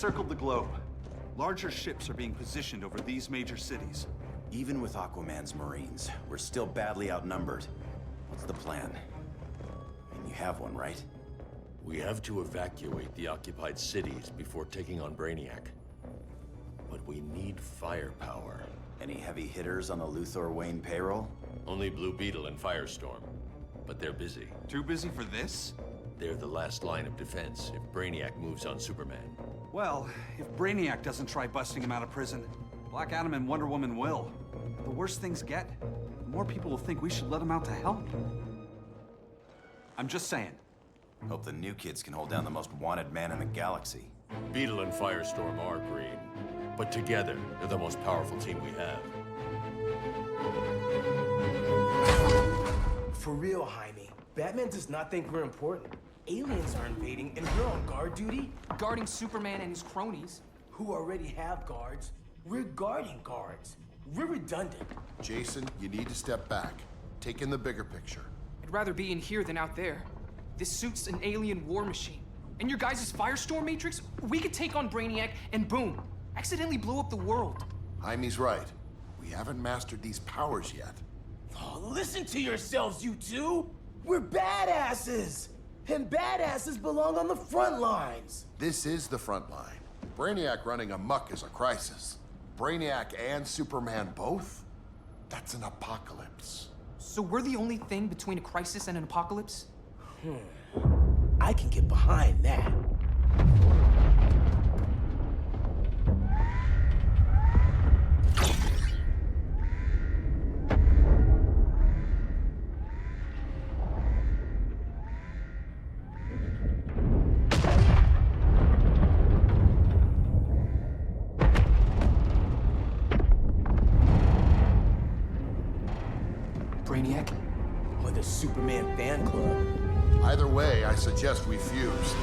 circled the globe. Larger ships are being positioned over these major cities. Even with Aquaman's Marines, we're still badly outnumbered. What's the plan? And you have one, right? We have to evacuate the occupied cities before taking on Brainiac. But we need firepower. Any heavy hitters on the Luthor Wayne payroll? Only Blue Beetle and Firestorm. But they're busy. Too busy for this? They're the last line of defense if Brainiac moves on Superman. Well, if Brainiac doesn't try busting him out of prison, Black Adam and Wonder Woman will. The worse things get, the more people will think we should let him out to help. I'm just saying. Hope the new kids can hold down the most wanted man in the galaxy. Beetle and Firestorm are green, but together, they're the most powerful team we have. For real, Jaime, Batman does not think we're important. Aliens are invading, and we're on guard duty? Guarding Superman and his cronies. Who already have guards. We're guarding guards. We're redundant. Jason, you need to step back. Take in the bigger picture. I'd rather be in here than out there. This suit's an alien war machine. And your guys' Firestorm Matrix, we could take on Brainiac and boom, accidentally blow up the world. Jaime's right. We haven't mastered these powers yet. Oh, listen to yourselves, you two! We're badasses! And badasses belong on the front lines! This is the front line. Brainiac running amok is a crisis. Brainiac and Superman both? That's an apocalypse. So we're the only thing between a crisis and an apocalypse? I can get behind that. Brainiac? Or the Superman fan club? Either way, I suggest we fuse.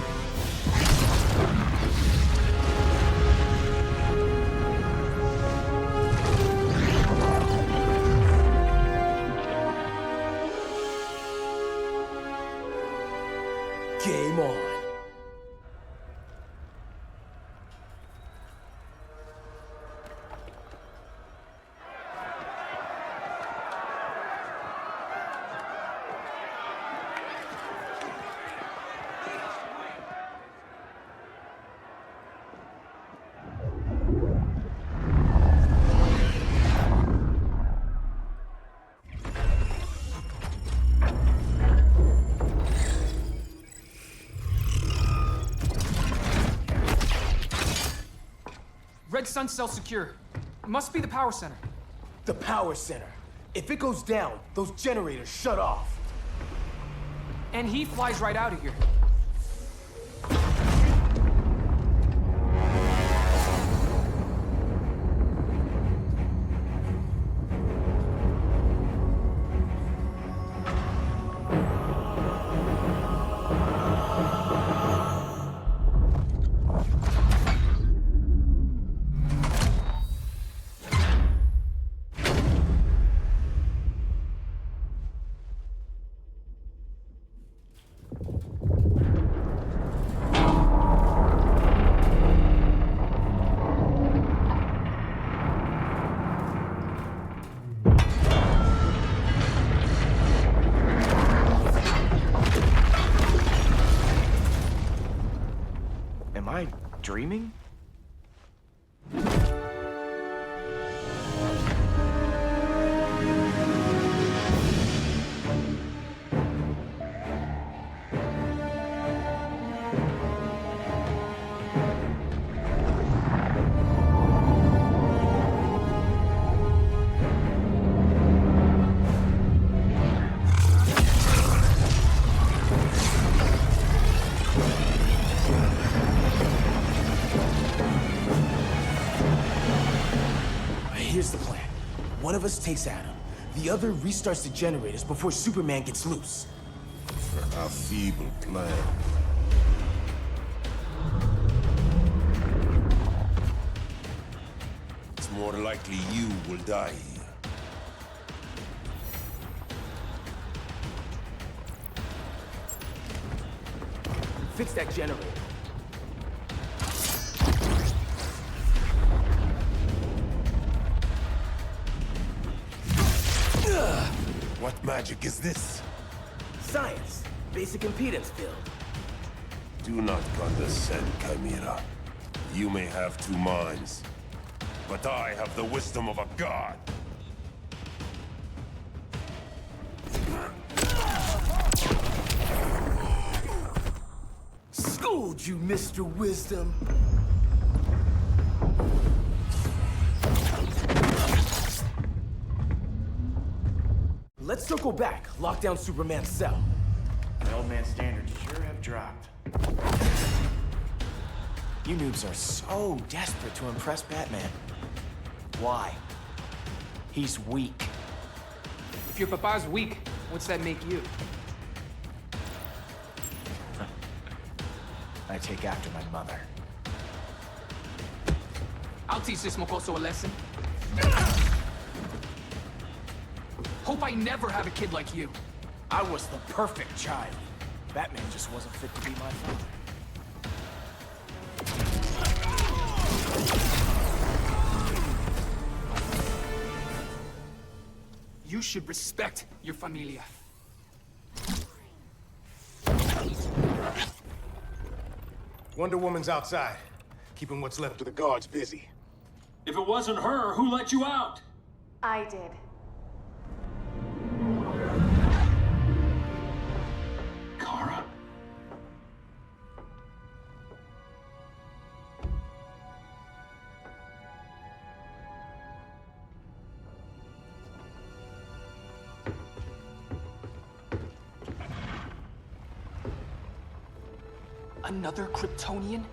Game on. Red Sun cell secure. It must be the power center. The power center. If it goes down, those generators shut off. And he flies right out of here. Am I dreaming? Here's the plan. One of us takes Adam. The other restarts the generators before Superman gets loose. A feeble plan. It's more likely you will die here. Fix that generator. What magic is this? Science. Basic impedance field. Do not condescend, Chimera. You may have two minds, but I have the wisdom of a god. Schooled you, Mr. Wisdom. Let's circle back. Lock down Superman's cell. The old man's standards sure have dropped. You noobs are so desperate to impress Batman. Why? He's weak. If your papa's weak, what's that make you? I take after my mother. I'll teach this mocoso a lesson. Hope I never have a kid like you. I was the perfect child. Batman just wasn't fit to be my father. You should respect your familia. Wonder Woman's outside, keeping what's left of the guards busy. If it wasn't her, who let you out? I did. Kara? Another Kryptonian?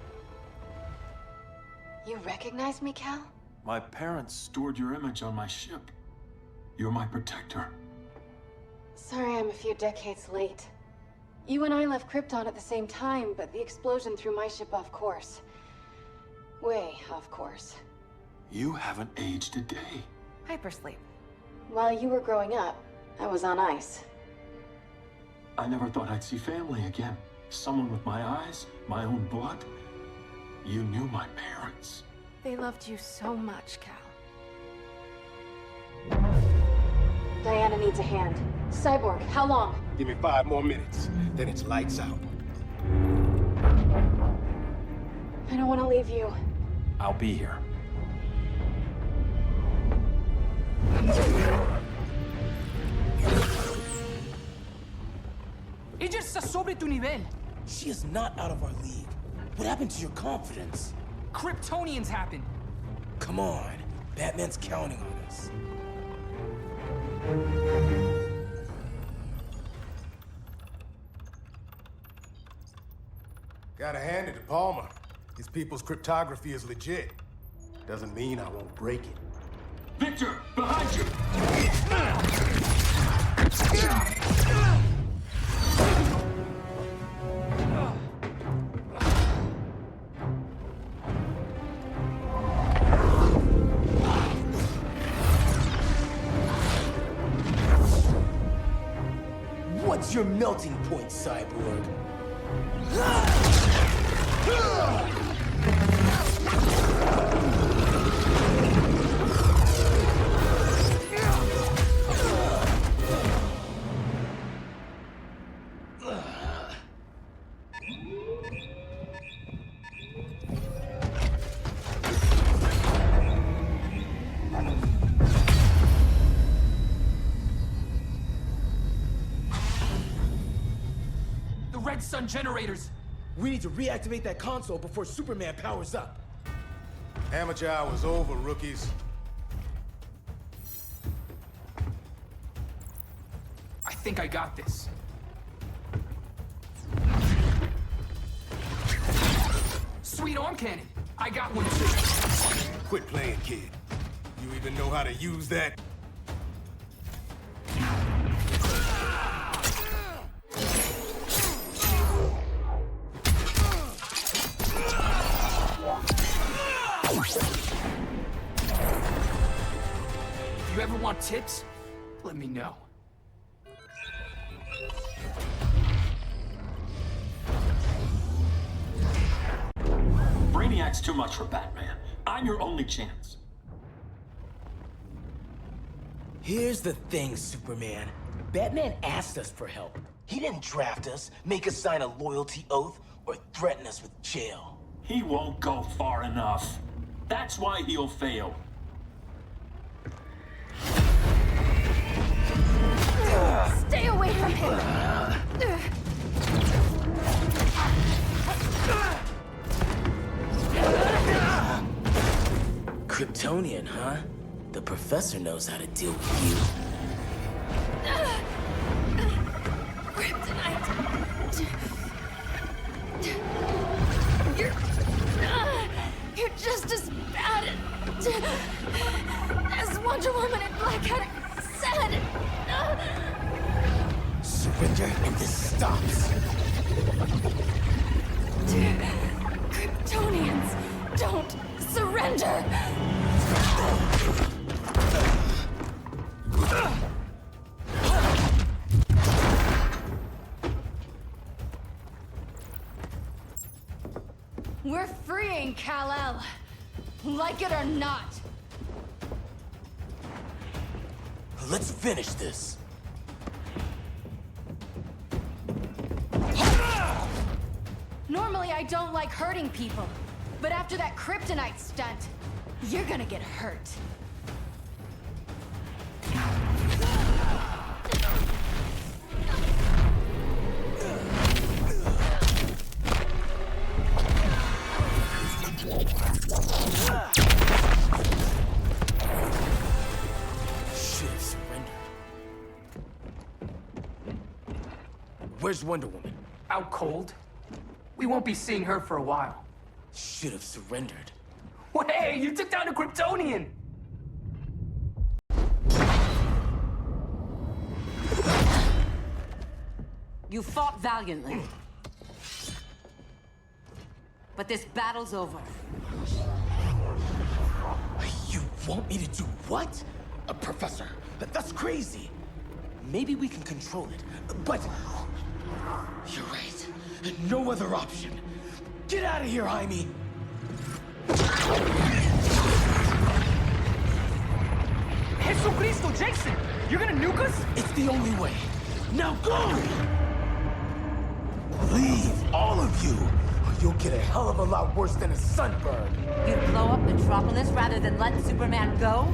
You recognize me, Cal? My parents stored your image on my ship. You're my protector. Sorry I'm a few decades late. You and I left Krypton at the same time, but the explosion threw my ship off course. Way off course. You haven't aged a day. Hypersleep. While you were growing up, I was on ice. I never thought I'd see family again. Someone with my eyes, my own blood. You knew my parents. They loved you so much, Cal. Diana needs a hand. Cyborg, how long? Give me 5 more minutes, then it's lights out. I don't want to leave you. I'll be here. Ella está sobre tu nivel. She is not out of our league. What happened to your confidence? Kryptonians happen. Come on. Batman's counting on us. Gotta hand it to Palmer. His people's cryptography is legit. Doesn't mean I won't break it. Victor, behind you! What's your melting point, Cyborg? Red Sun generators! We need to reactivate that console before Superman powers up. Amateur hour's over, rookies. I think I got this. Sweet arm cannon! I got one too. Quit playing, kid. You even know how to use that? If you ever want tips, let me know. Brainiac's too much for Batman. I'm your only chance. Here's the thing, Superman. Batman asked us for help. He didn't draft us, make us sign a loyalty oath, or threaten us with jail. He won't go far enough. That's why he'll fail. Stay away from him! Kryptonian, huh? The professor knows how to deal with you. Kryptonite! You're just as bad as Wonder Woman and Black Adam said. Surrender and this stops. Kryptonians, don't surrender! We're freeing Kal-El, like it or not. Let's finish this. Normally I don't like hurting people, but after that kryptonite stunt, you're gonna get hurt. Should've surrendered. Where's Wonder Woman? Out cold. We won't be seeing her for a while. Should've surrendered. Hey, you took down a Kryptonian! You fought valiantly. But this battle's over. You want me to do what? Professor, that's crazy. Maybe we can control it, but... You're right. No other option. Get out of here, Jaime! Jesucristo, Jason! You're gonna nuke us? It's the only way. Now go! Leave, all of you, or you'll get a hell of a lot worse than a sunburn. You'd blow up Metropolis rather than let Superman go?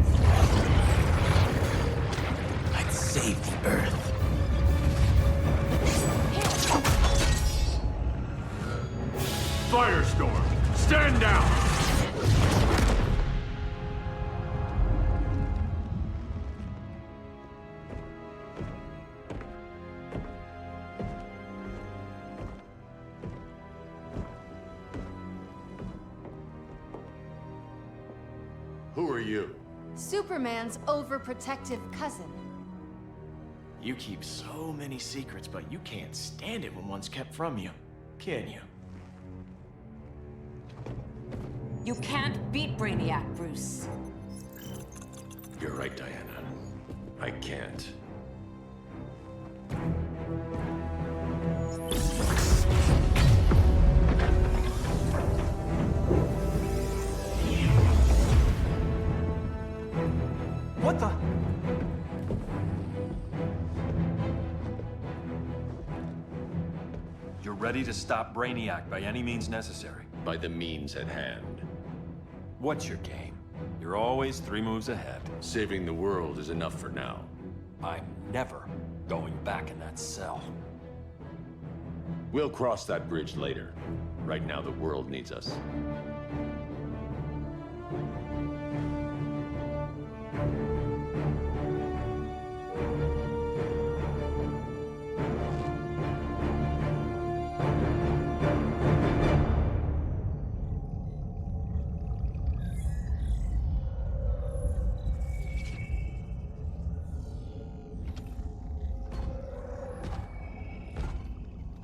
I'd save the Earth. Firestorm, stand down! Who are you? Superman's overprotective cousin. You keep so many secrets, but you can't stand it when one's kept from you, can you? You can't beat Brainiac, Bruce. You're right, Diana. I can't. What the? You're ready to stop Brainiac by any means necessary. By the means at hand. What's your game? You're always 3 moves ahead. Saving the world is enough for now. I'm never going back in that cell. We'll cross that bridge later. Right now, the world needs us.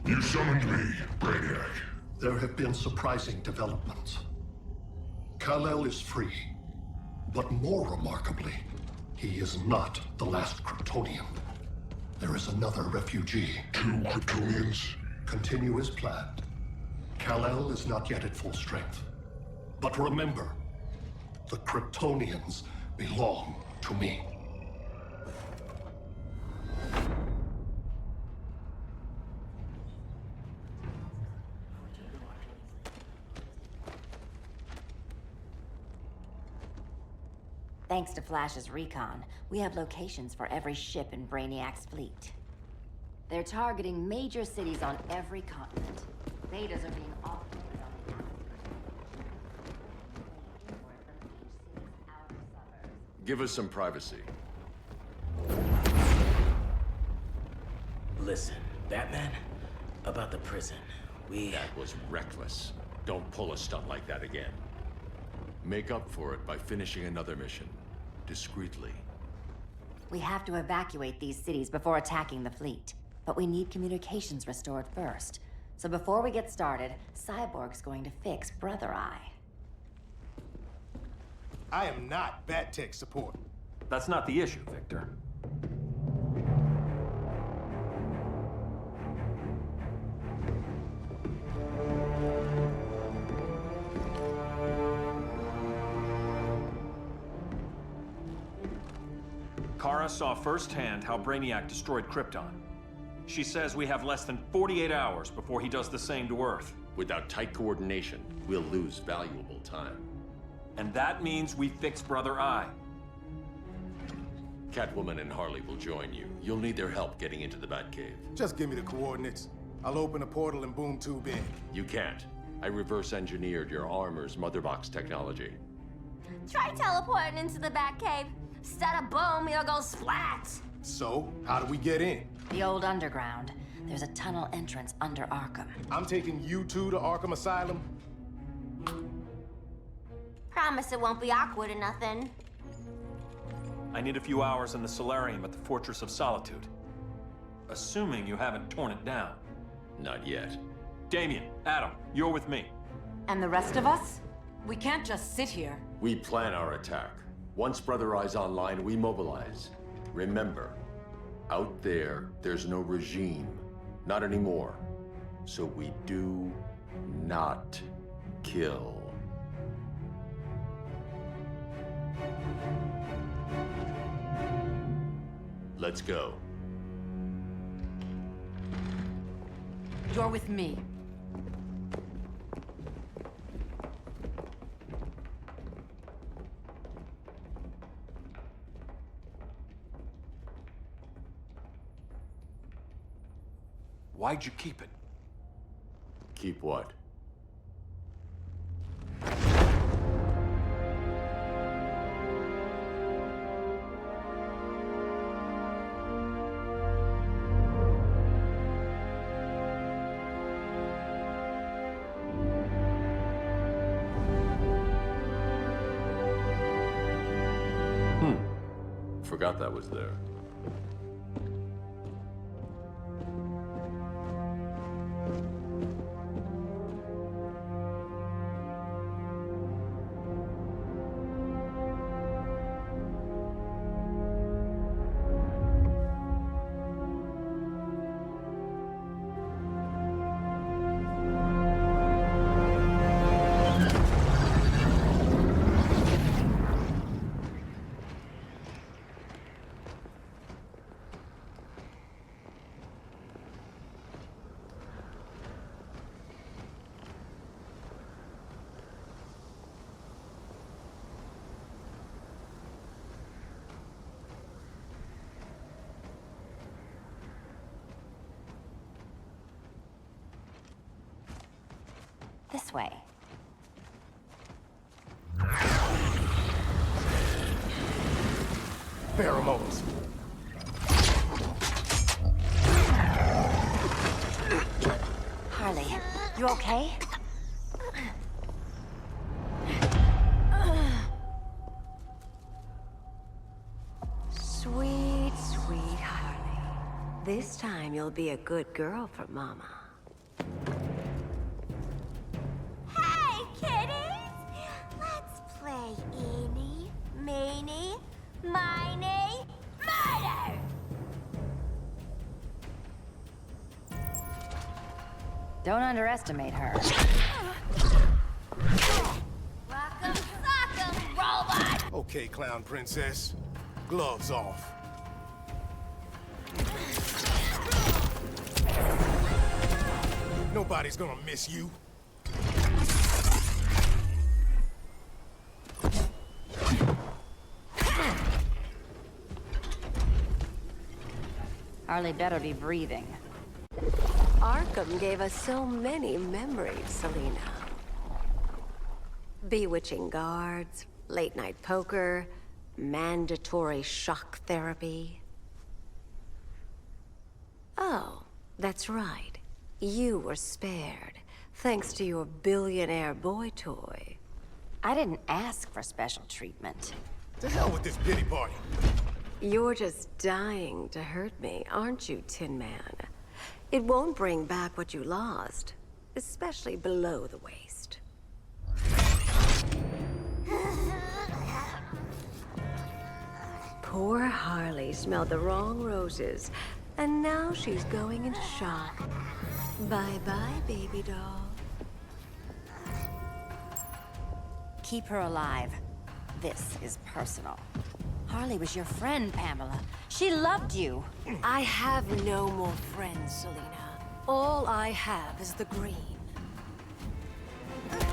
You summoned me, Brainiac. There have been surprising developments. Kal-El is free, but more remarkably, he is not the last Kryptonian. There is another refugee. 2 Kryptonians? Continue as planned. Kal-El is not yet at full strength. But remember, the Kryptonians belong to me. Thanks to Flash's recon, we have locations for every ship in Brainiac's fleet. They're targeting major cities on every continent. Betas are being offloaded on the outskirts. Give us some privacy. Listen, Batman, about the prison, That was reckless. Don't pull a stunt like that again. Make up for it by finishing another mission. Discreetly. We have to evacuate these cities before attacking the fleet. But we need communications restored first. So before we get started, Cyborg's going to fix Brother Eye. I am not Bat Tech support. That's not the issue, Victor. Kara saw firsthand how Brainiac destroyed Krypton. She says we have less than 48 hours before he does the same to Earth. Without tight coordination, we'll lose valuable time. And that means we fix Brother Eye. Catwoman and Harley will join you. You'll need their help getting into the Batcave. Just give me the coordinates. I'll open a portal and boom tube in. You can't. I reverse engineered your armor's mother box technology. Try teleporting into the Batcave. Instead of boom, you'll go splat. So, how do we get in? The old underground. There's a tunnel entrance under Arkham. I'm taking you two to Arkham Asylum. Promise it won't be awkward or nothing. I need a few hours in the solarium at the Fortress of Solitude. Assuming you haven't torn it down. Not yet. Damien, Adam, you're with me. And the rest of us? We can't just sit here. We plan our attack. Once Brother Eye's online, we mobilize. Remember, out there, there's no regime. Not anymore. So we do not kill. Let's go. You're with me. Why'd you keep it? Keep what? Forgot that was there. This way. Pheromones. Harley, you okay? Sweet, sweet Harley. This time you'll be a good girl for Mama. Hey, kiddies! Let's play eeny, meeny, miny, murder! Don't underestimate her. Rock'em sock'em, robot! Okay, clown princess. Gloves off. Nobody's gonna miss you. Harley better be breathing. Arkham gave us so many memories, Selina. Bewitching guards, late-night poker, mandatory shock therapy. Oh, that's right. You were spared, thanks to your billionaire boy toy. I didn't ask for special treatment. To hell with this pity party. You're just dying to hurt me, aren't you, Tin Man? It won't bring back what you lost, especially below the waist. Poor Harley smelled the wrong roses, and now she's going into shock. Bye-bye, baby doll. Keep her alive. This is personal. Harley was your friend, Pamela. She loved you. I have no more friends, Selina. All I have is the green. Screw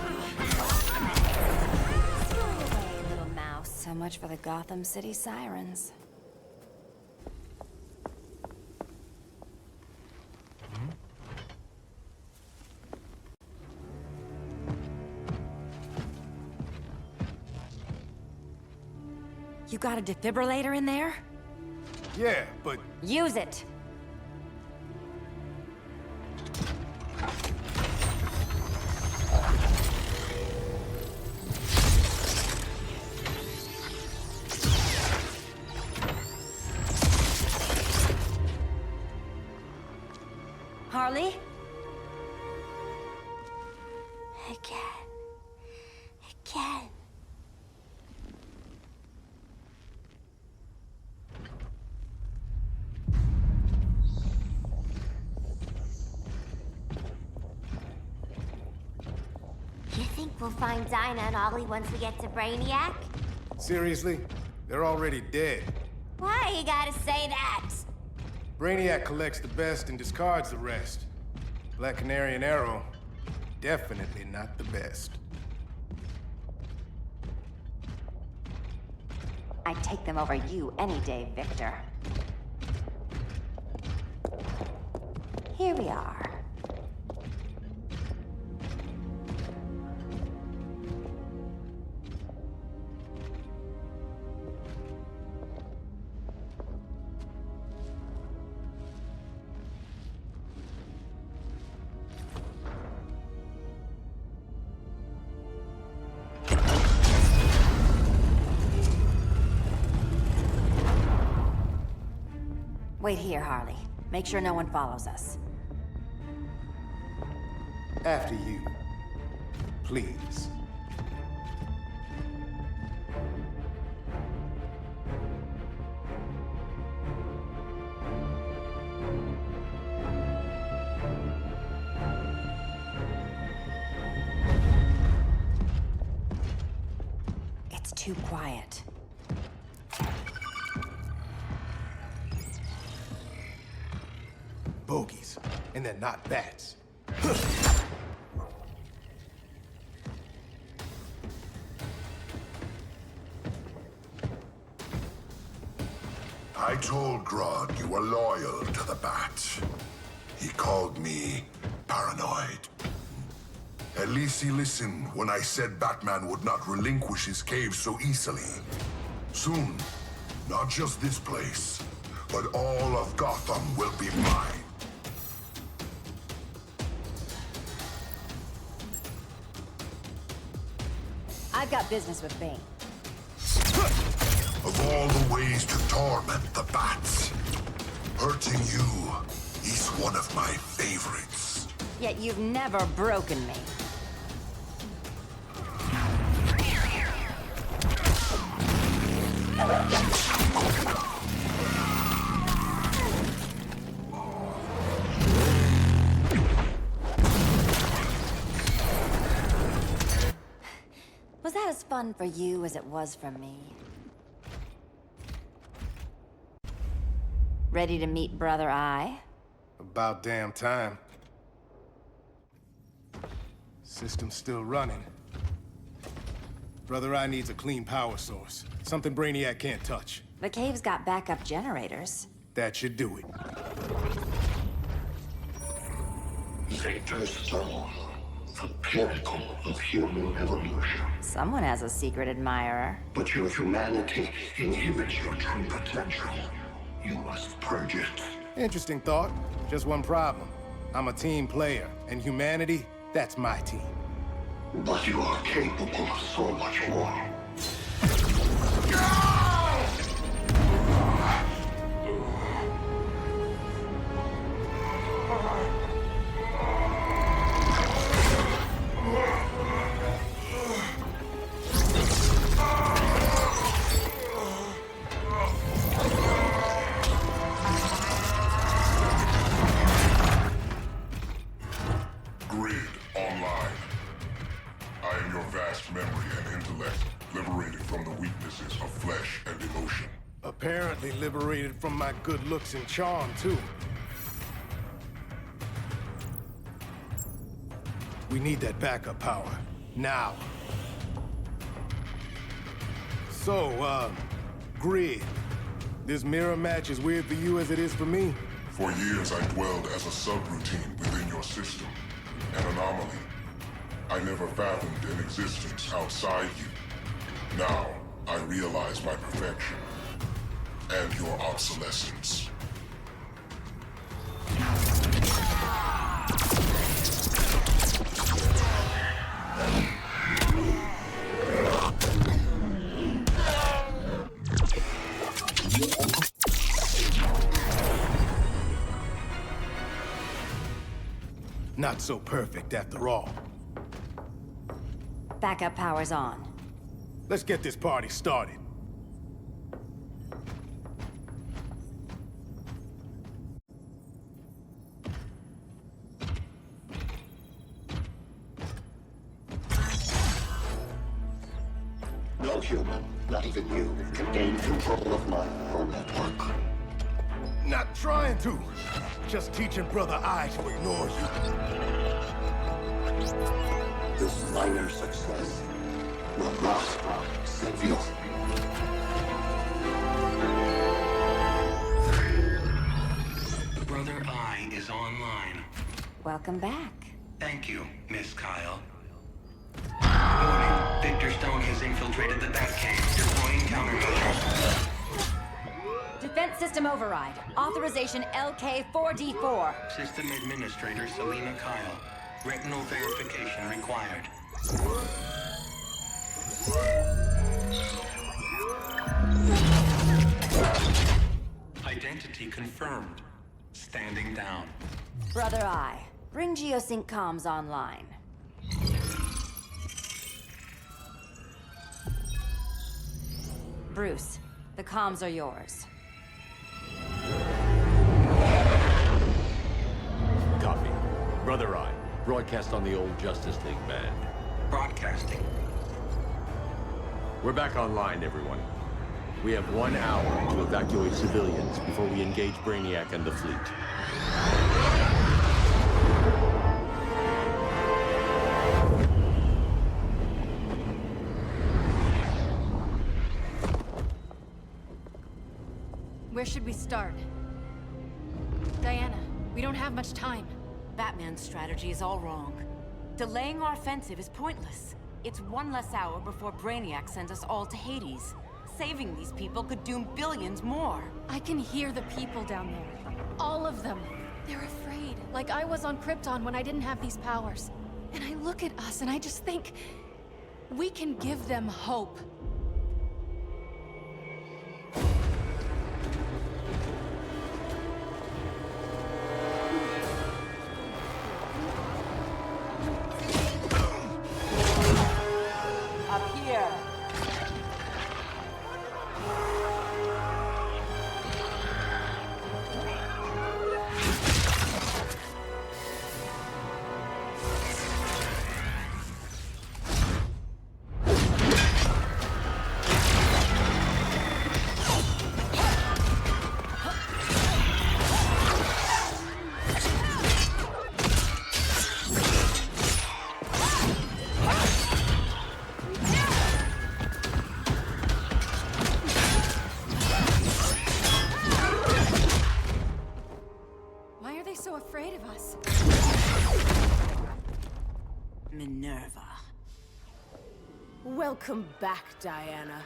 away, little mouse. So much for the Gotham City sirens. You got a defibrillator in there? Yeah, but... Use it! Harley? Again. You think we'll find Dinah and Ollie once we get to Brainiac? Seriously? They're already dead. Why you gotta say that? Brainiac collects the best and discards the rest. Black Canary and Arrow, definitely not the best. I'd take them over you any day, Victor. Here we are. Wait here, Harley. Make sure no one follows us. After you. Please. It's too quiet. Bogies. And they're not bats. I told Grodd you were loyal to the Bat. He called me paranoid. At least he listened when I said Batman would not relinquish his cave so easily. Soon, not just this place, but all of Gotham will be mine. I've got business with Bane. Of all the ways to torment the Bats, hurting you is one of my favorites. Yet you've never broken me. Was that as fun for you as it was for me? Ready to meet Brother Eye? About damn time. System's still running. Brother Eye needs a clean power source. Something Brainiac can't touch. The cave's got backup generators. That should do it. Victor Stone, the pinnacle of human evolution. Someone has a secret admirer. But your humanity inhibits your true potential. You must purge it. Interesting thought. Just one problem. I'm a team player, and humanity, that's my team. But you are capable of so much more. Apparently liberated from my good looks and charm, too. We need that backup power. Now. So, Grid. This mirror match as weird for you as it is for me? For years, I dwelled as a subroutine within your system. An anomaly. I never fathomed an existence outside you. Now, I realize my perfection. And your obsolescence. Not so perfect after all. Backup power's on. Let's get this party started. No human, not even you, can gain control of my neural network. Not trying to. Just teaching Brother Eye to ignore you. This minor success will not save you. Brother Eye is online. Welcome back. Thank you, Miss Kyle. Warning, Victor Stone has infiltrated the Batcave, deploying countermeasures. Defense system override. Authorization LK4D4. System Administrator Selena Kyle. Retinal verification required. Identity confirmed. Standing down. Brother Eye, bring Geosync comms online. Bruce, the comms are yours. Copy. Brother Eye, broadcast on the old Justice League band. Broadcasting. We're back online, everyone. We have 1 hour to evacuate civilians before we engage Brainiac and the fleet. Where should we start? Diana, we don't have much time. Batman's strategy is all wrong. Delaying our offensive is pointless. It's 1 less hour before Brainiac sends us all to Hades. Saving these people could doom billions more. I can hear the people down there. All of them. They're afraid, like I was on Krypton when I didn't have these powers. And I look at us and I just think, we can give them hope. Up here. Welcome back, Diana.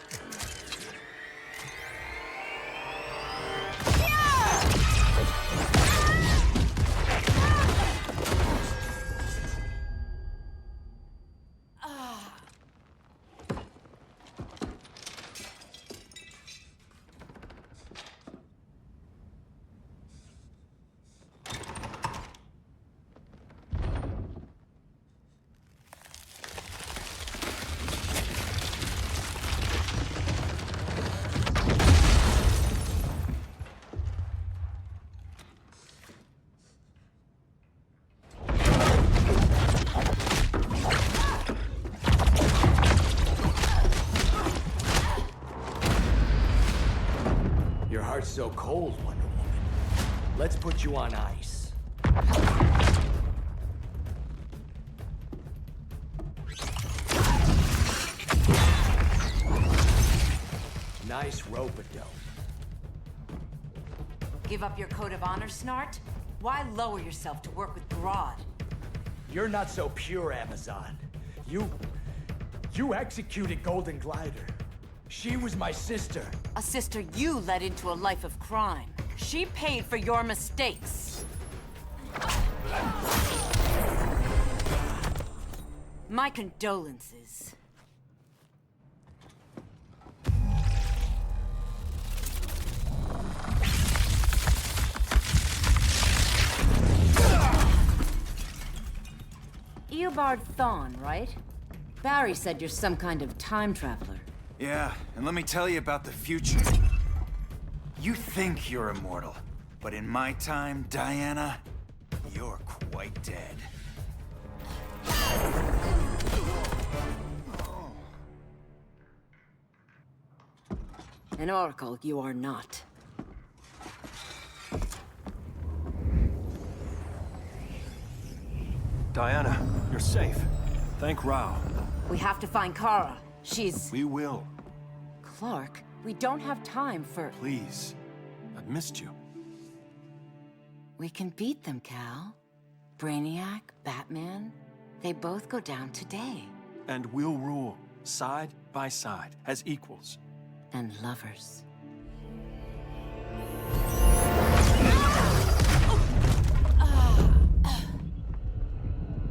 Your heart's so cold, Wonder Woman. Let's put you on ice. Nice rope-a-dope. Give up your code of honor, Snart? Why lower yourself to work with Grodd? You're not so pure, Amazon. You executed Golden Glider. She was my sister. A sister you led into a life of crime. She paid for your mistakes. My condolences. Eobard Thawne, right? Barry said you're some kind of time traveler. Yeah, and let me tell you about the future. You think you're immortal, but in my time, Diana, you're quite dead. An oracle you are not. Diana, you're safe. Thank Rao. We have to find Kara. She's... We will. Clark, we don't have time for... Please. I've missed you. We can beat them, Cal. Brainiac, Batman, they both go down today. And we'll rule, side by side, as equals. And lovers.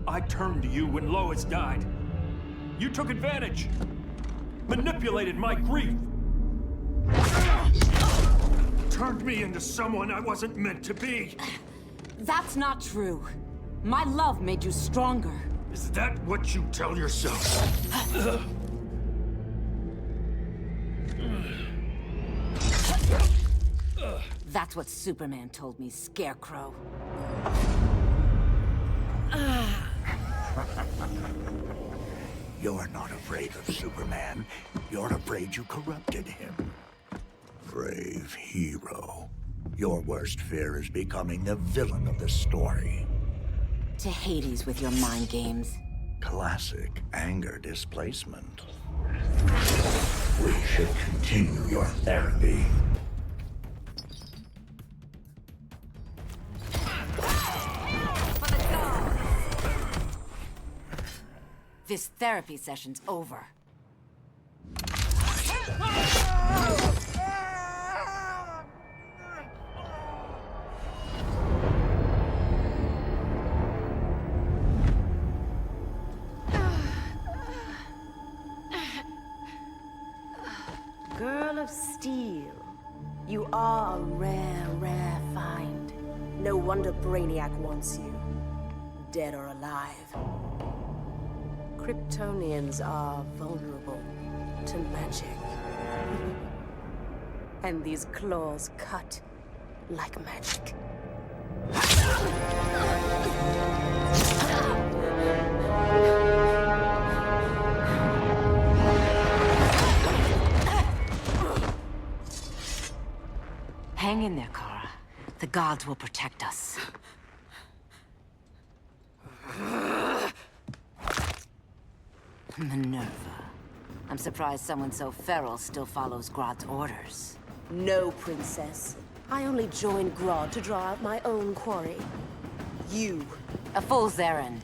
I turned to you when Lois died. You took advantage. Manipulated my grief. Turned me into someone I wasn't meant to be. That's not true. My love made you stronger. Is that what you tell yourself? That's what Superman told me, Scarecrow. You're not afraid of Superman. You're afraid you corrupted him. Brave hero. Your worst fear is becoming the villain of the story. To Hades with your mind games. Classic anger displacement. We should continue your therapy. This therapy session's over. Girl of Steel, you are a rare, rare find. No wonder Brainiac wants you, dead or alive. Kryptonians are vulnerable to magic. And these claws cut like magic. Hang in there, Kara. The gods will protect us. Minerva. I'm surprised someone so feral still follows Grodd's orders. No, Princess. I only joined Grodd to draw out my own quarry. You. A fool's errand.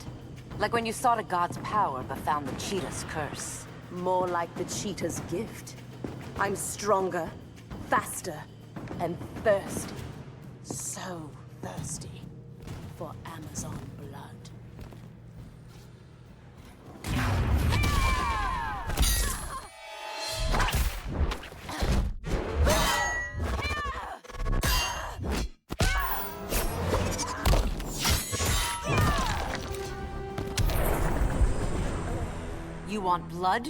Like when you sought a god's power but found the cheetah's curse. More like the cheetah's gift. I'm stronger, faster, and thirsty. So thirsty for Amazon blood. You want blood?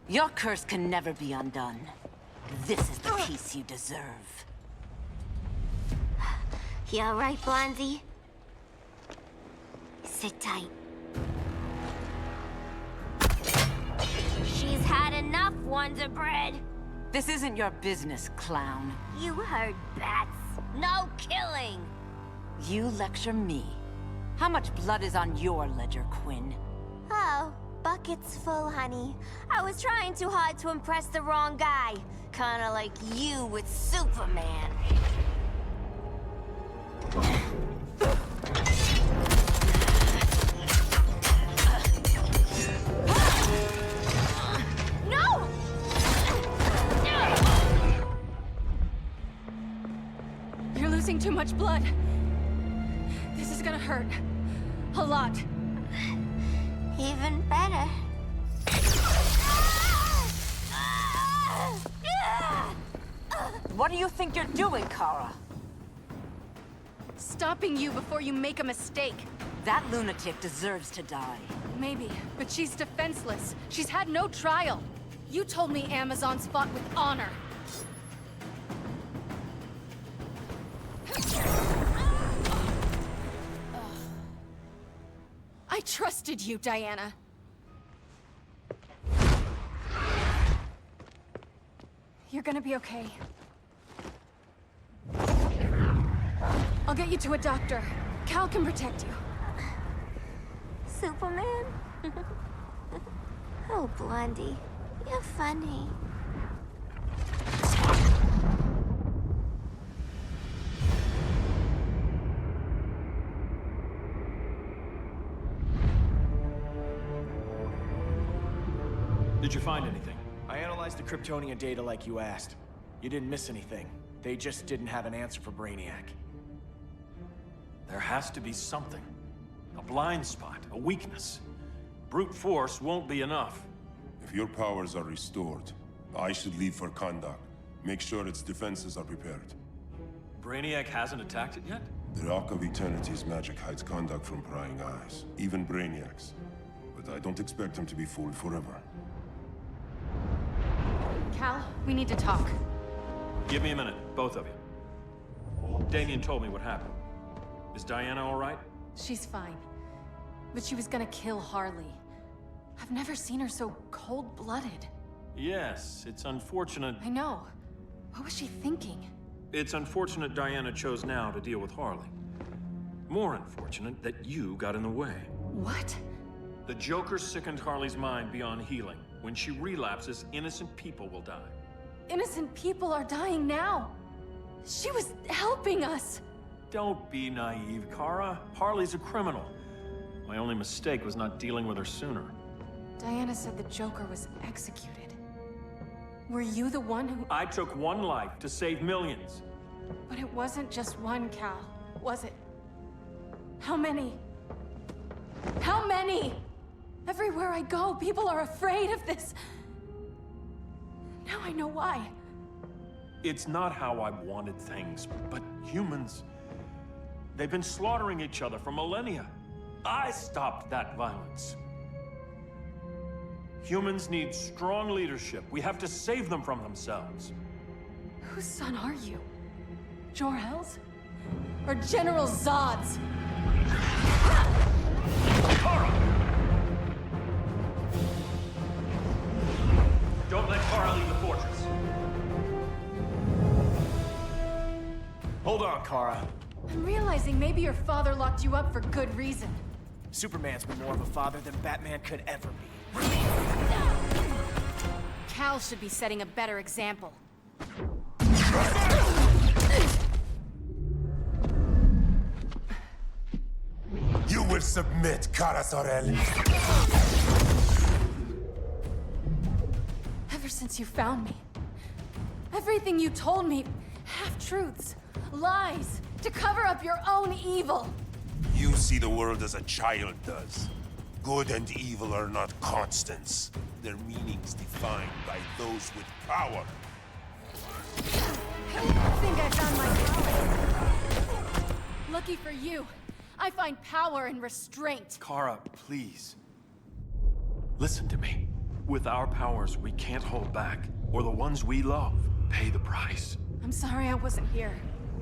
Your curse can never be undone. This is the peace you deserve. You all right, Blondie? Sit tight. She's had enough, Wonder Bread. This isn't your business, clown. You heard bats. No killing. You lecture me. How much blood is on your ledger, Quinn? Oh, buckets full, honey. I was trying too hard to impress the wrong guy. Kinda like you with Superman. No! You're losing too much blood. This is gonna hurt. A lot. Even better. What do you think you're doing, Kara? Stopping you before you make a mistake. That lunatic deserves to die. Maybe, but she's defenseless. She's had no trial. You told me Amazons fought with honor. I trusted you, Diana. You're gonna be okay. I'll get you to a doctor. Cal can protect you. Superman? Oh, Blondie, you're funny. Did you find anything? I analyzed the Kryptonian data like you asked. You didn't miss anything. They just didn't have an answer for Brainiac. There has to be something. A blind spot, a weakness. Brute force won't be enough. If your powers are restored, I should leave for Kahndaq. Make sure its defenses are prepared. Brainiac hasn't attacked it yet? The Rock of Eternity's magic hides Kahndaq from prying eyes, even Brainiac's. But I don't expect him to be fooled forever. Cal, we need to talk. Give me a minute, both of you. Damien told me what happened. Is Diana all right? She's fine. But she was gonna kill Harley. I've never seen her so cold-blooded. Yes, it's unfortunate. I know. What was she thinking? It's unfortunate Diana chose now to deal with Harley. More unfortunate that you got in the way. What? The Joker sickened Harley's mind beyond healing. When she relapses, innocent people will die. Innocent people are dying now. She was helping us. Don't be naive, Kara. Harley's a criminal. My only mistake was not dealing with her sooner. Diana said the Joker was executed. Were you the one who... I took one life to save millions. But it wasn't just one, Cal, was it? How many? How many? Everywhere I go, people are afraid of this. Now I know why. It's not how I wanted things, but humans... They've been slaughtering each other for millennia. I stopped that violence. Humans need strong leadership. We have to save them from themselves. Whose son are you? Jor-El's? Or General Zod's? Kara! Don't let Kara leave the fortress. Hold on, Kara. I'm realizing maybe your father locked you up for good reason. Superman's been more of a father than Batman could ever be. Cal should be setting a better example. You will submit, Kara Zor-El. since you found me. Everything you told me, half-truths, lies, to cover up your own evil. You see the world as a child does. Good and evil are not constants. Their meanings defined by those with power. I think I found my power. Lucky for you, I find power in restraint. Kara, please. Listen to me. With our powers, we can't hold back, or the ones we love pay the price. I'm sorry I wasn't here.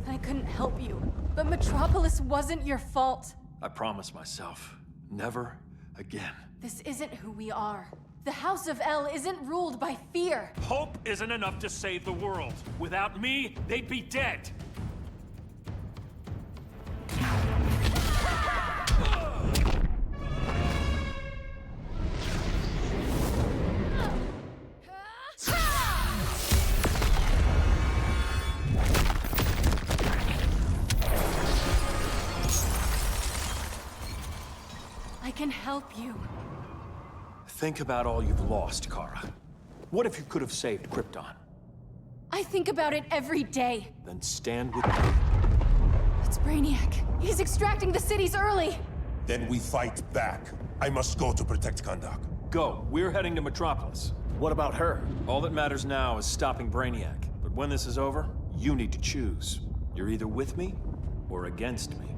I couldn't help you. But Metropolis wasn't your fault. I promise myself, never again. This isn't who we are. The House of L isn't ruled by fear. Hope isn't enough to save the world. Without me, they'd be dead. I can help you. Think about all you've lost, Kara. What if you could have saved Krypton? I think about it every day. Then stand with me. It's Brainiac. He's extracting the cities early. Then we fight back. I must go to protect Kahndaq. Go. We're heading to Metropolis. What about her? All that matters now is stopping Brainiac. But when this is over, you need to choose. You're either with me or against me.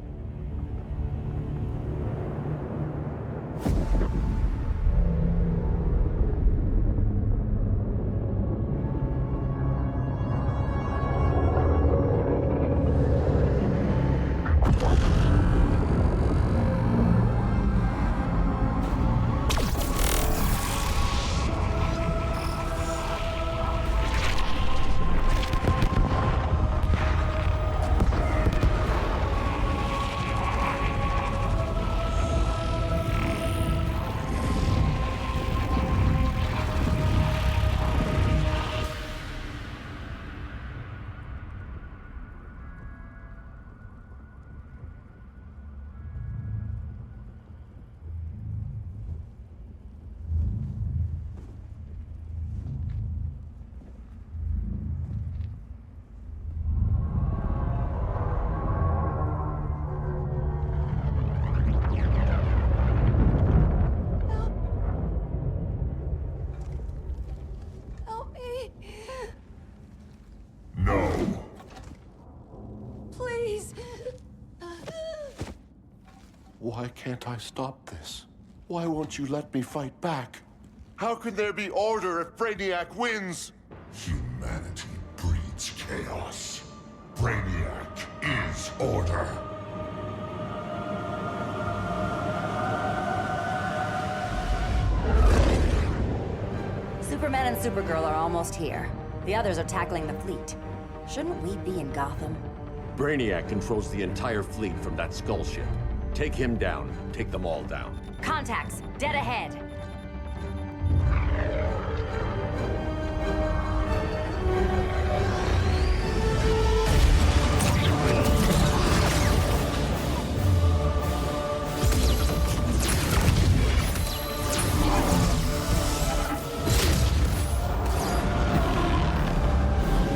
Why can't I stop this? Why won't you let me fight back? How can there be order if Brainiac wins? Humanity breeds chaos. Brainiac is order. Superman and Supergirl are almost here. The others are tackling the fleet. Shouldn't we be in Gotham? Brainiac controls the entire fleet from that skull ship. Take him down. Take them all down. Contacts, dead ahead.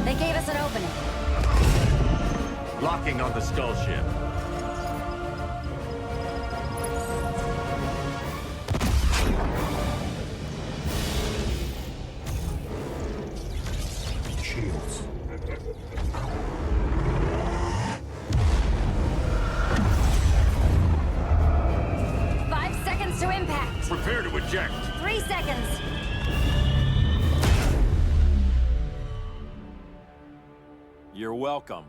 They gave us an opening. Locking on the skull ship. Shields. Seconds to impact. Prepare to eject. 3 seconds. You're welcome.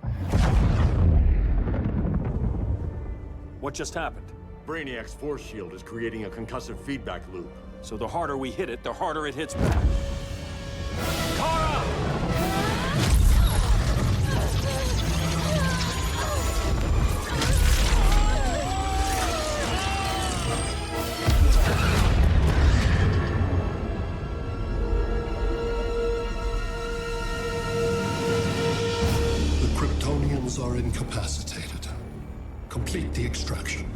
What just happened? Brainiac's force shield is creating a concussive feedback loop. So the harder we hit it, the harder it hits back. Kara! The Kryptonians are incapacitated. Complete the extraction.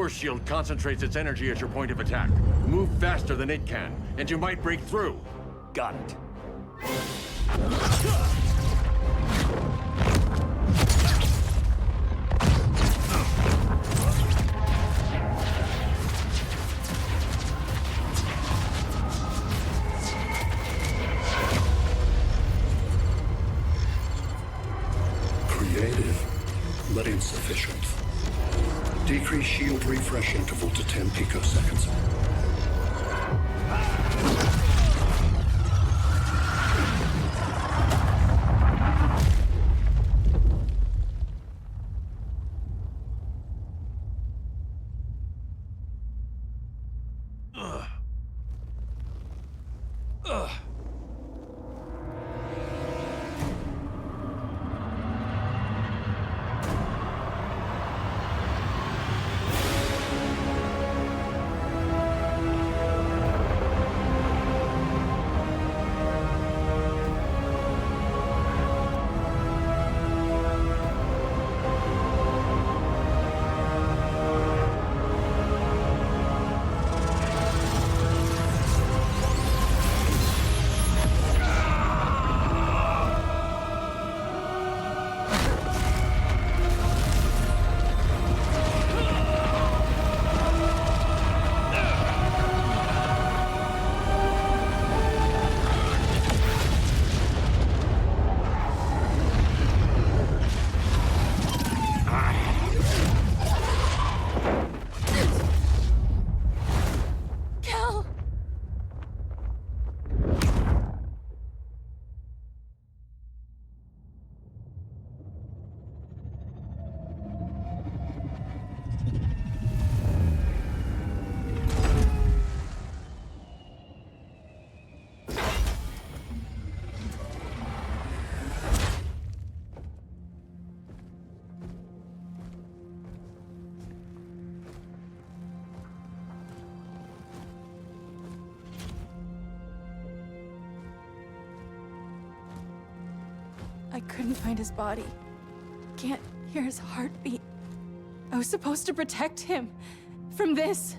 force shield concentrates its energy at your point of attack. Move faster than it can, and you might break through. Got it. Creative, but insufficient. Decrease shield refresh interval to 10 picoseconds. I couldn't find his body. Can't hear his heartbeat. I was supposed to protect him. From this.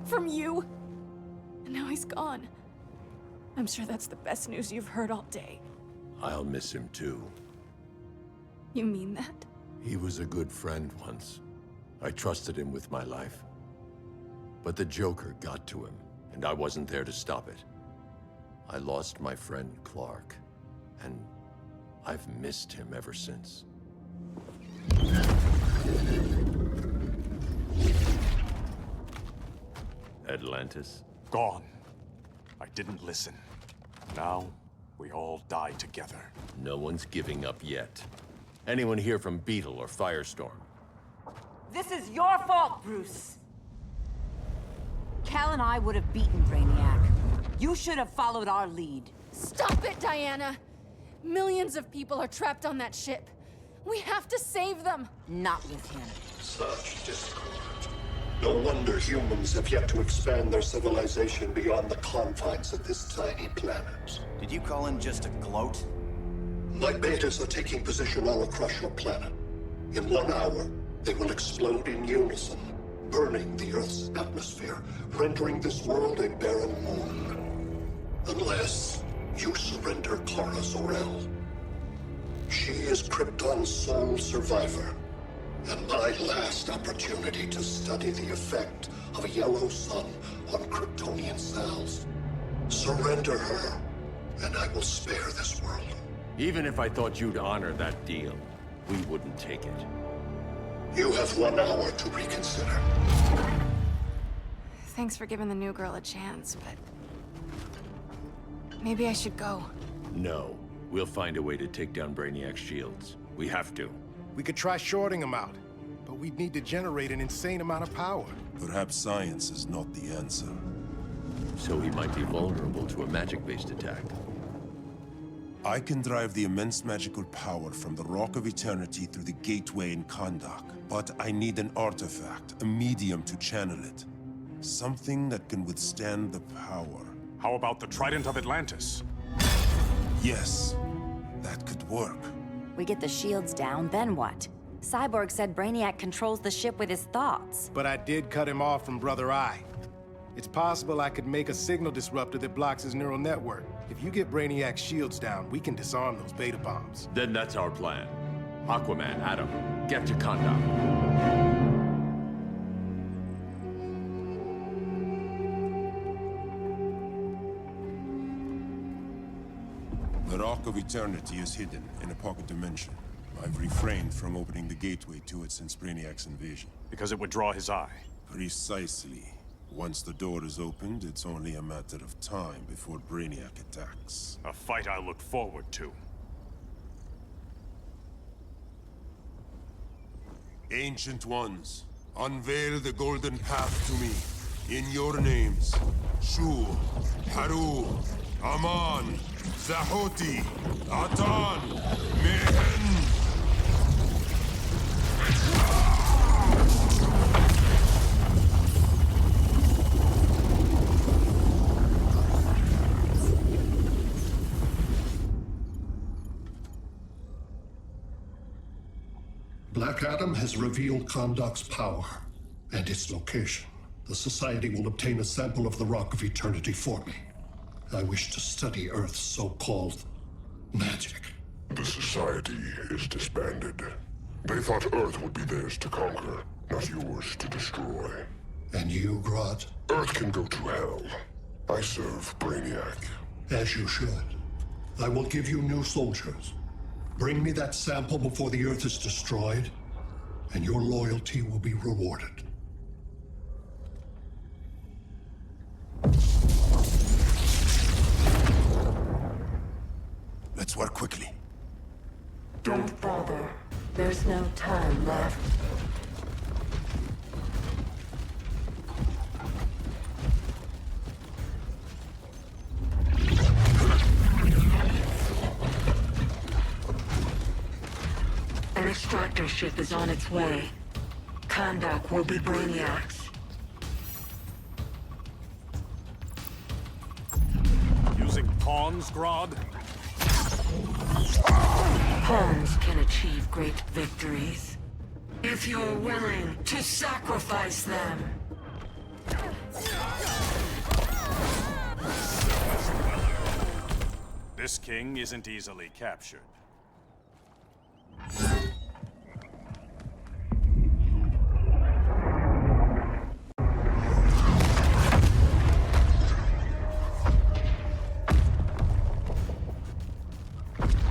From you. And now he's gone. I'm sure that's the best news you've heard all day. I'll miss him too. You mean that? He was a good friend once. I trusted him with my life. But the Joker got to him, and I wasn't there to stop it. I lost my friend Clark, and I've missed him ever since. Atlantis? Gone. I didn't listen. Now, we all die together. No one's giving up yet. Anyone here from Beetle or Firestorm? This is your fault, Bruce. Cal and I would have beaten Brainiac. You should have followed our lead. Stop it, Diana! Millions of people are trapped on that ship. We have to save them! Not with him. Such discord. No wonder humans have yet to expand their civilization beyond the confines of this tiny planet. Did you call in just a gloat? My betas are taking position all across your planet. In 1 hour, they will explode in unison, burning the Earth's atmosphere, rendering this world a barren moon. Unless you surrender Kara Zor-El. She is Krypton's sole survivor, and my last opportunity to study the effect of a yellow sun on Kryptonian cells. Surrender her, and I will spare this world. Even if I thought you'd honor that deal, we wouldn't take it. You have 1 hour to reconsider. Thanks for giving the new girl a chance, but... maybe I should go. No. We'll find a way to take down Brainiac's shields. We have to. We could try shorting him out, but we'd need to generate an insane amount of power. Perhaps science is not the answer. So he might be vulnerable to a magic-based attack. I can drive the immense magical power from the Rock of Eternity through the gateway in Kahndaq. But I need an artifact, a medium to channel it. Something that can withstand the power. How about the Trident of Atlantis? Yes, that could work. We get the shields down, then what? Cyborg said Brainiac controls the ship with his thoughts. But I did cut him off from Brother Eye. It's possible I could make a signal disruptor that blocks his neural network. If you get Brainiac's shields down, we can disarm those beta bombs. Then that's our plan. Aquaman, Adam, get to Kanda. The Rock of Eternity is hidden in a pocket dimension. I've refrained from opening the gateway to it since Brainiac's invasion. Because it would draw his eye. Precisely. Once the door is opened, it's only a matter of time before Brainiac attacks. A fight I look forward to. Ancient Ones, unveil the golden path to me. In your names, Shu, Haru, Aman, Zahoti, Atan, Mehen. Black Adam has revealed Kandak's power and its location. The Society will obtain a sample of the Rock of Eternity for me. I wish to study Earth's so-called magic. The Society is disbanded. They thought Earth would be theirs to conquer, not yours to destroy. And you, Grodd? Earth can go to hell. I serve Brainiac. As you should. I will give you new soldiers. Bring me that sample before the Earth is destroyed, and your loyalty will be rewarded. Let's work quickly. Don't bother. There's no time left. An extractor ship is on its way. Kandak will be Brainiac's. Using pawns, Grodd? Pawns can achieve great victories. If you're willing to sacrifice them. This king isn't easily captured.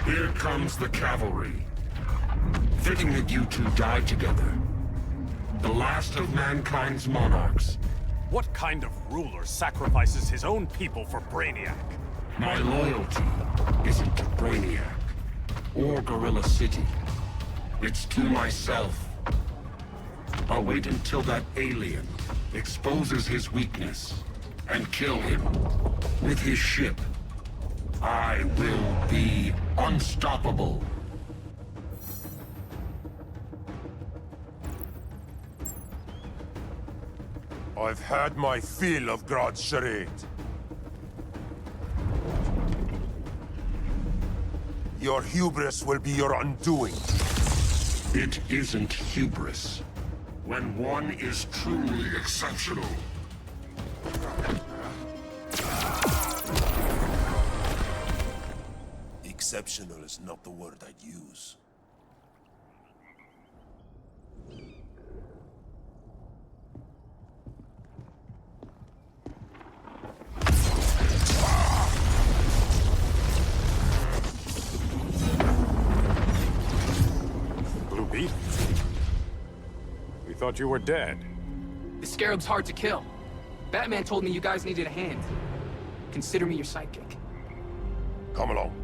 Here comes the cavalry. Fitting that you two die together. The last of mankind's monarchs. What kind of ruler sacrifices his own people for Brainiac? My loyalty isn't to Brainiac or Gorilla City. It's to myself. I'll wait until that alien exposes his weakness and kill him with his ship. I will be unstoppable. I've had my fill of Grodd's charade. Your hubris will be your undoing. It isn't hubris when one is truly exceptional. Exceptional is not the word I'd use. Blue Beetle? We thought you were dead. The Scarab's hard to kill. Batman told me you guys needed a hand. Consider me your sidekick. Come along.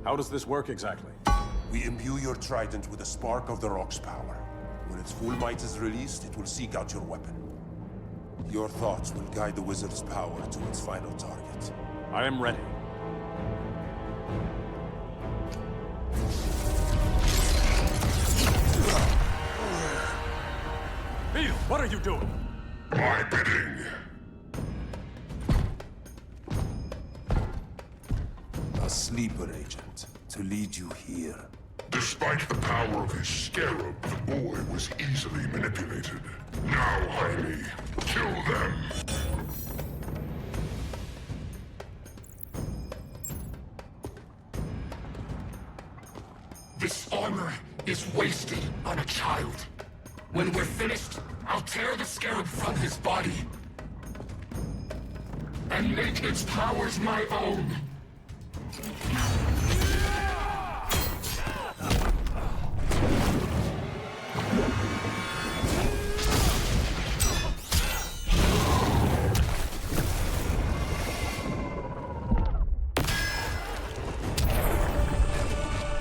How does this work exactly? We imbue your trident with a spark of the Rock's power. When its full might is released, it will seek out your weapon. Your thoughts will guide the wizard's power to its final target. I am ready. Beetle, what are you doing? My bidding. A sleeper agent to lead you here. Despite the power of his scarab, the boy was easily manipulated. Now, Harley, kill them. This armor is wasted on a child. When we're finished, I'll tear the scarab from his body and make its powers my own.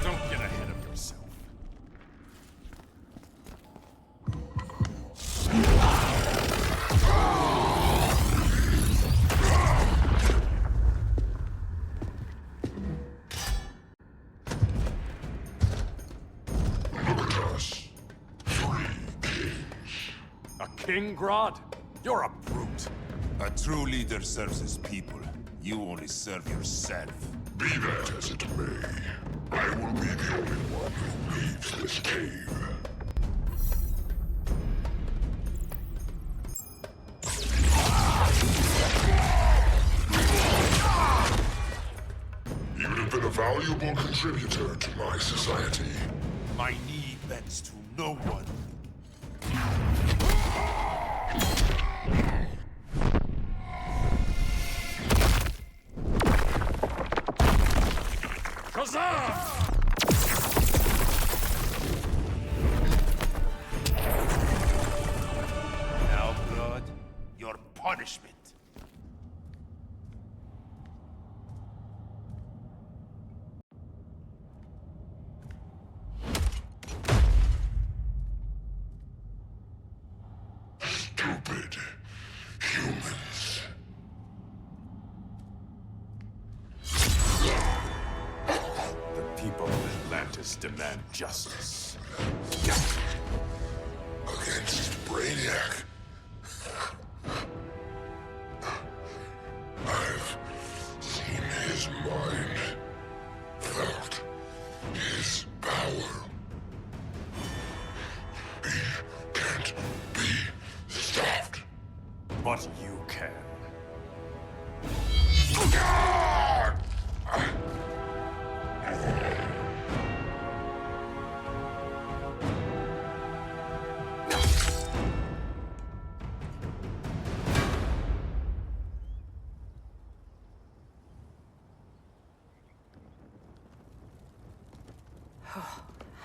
Don't get ahead of yourself. King Grodd? You're a brute. A true leader serves his people. You only serve yourself. Be that as it may, I will be the only one who leaves this cave. You'd have been a valuable contributor to my society. My knee bends to no one. Now, Grodd, your punishment. Stupid humans. The people of Atlantis demand justice. Against Brainiac. I've seen his mind, felt his power. He can't be stopped. But you can.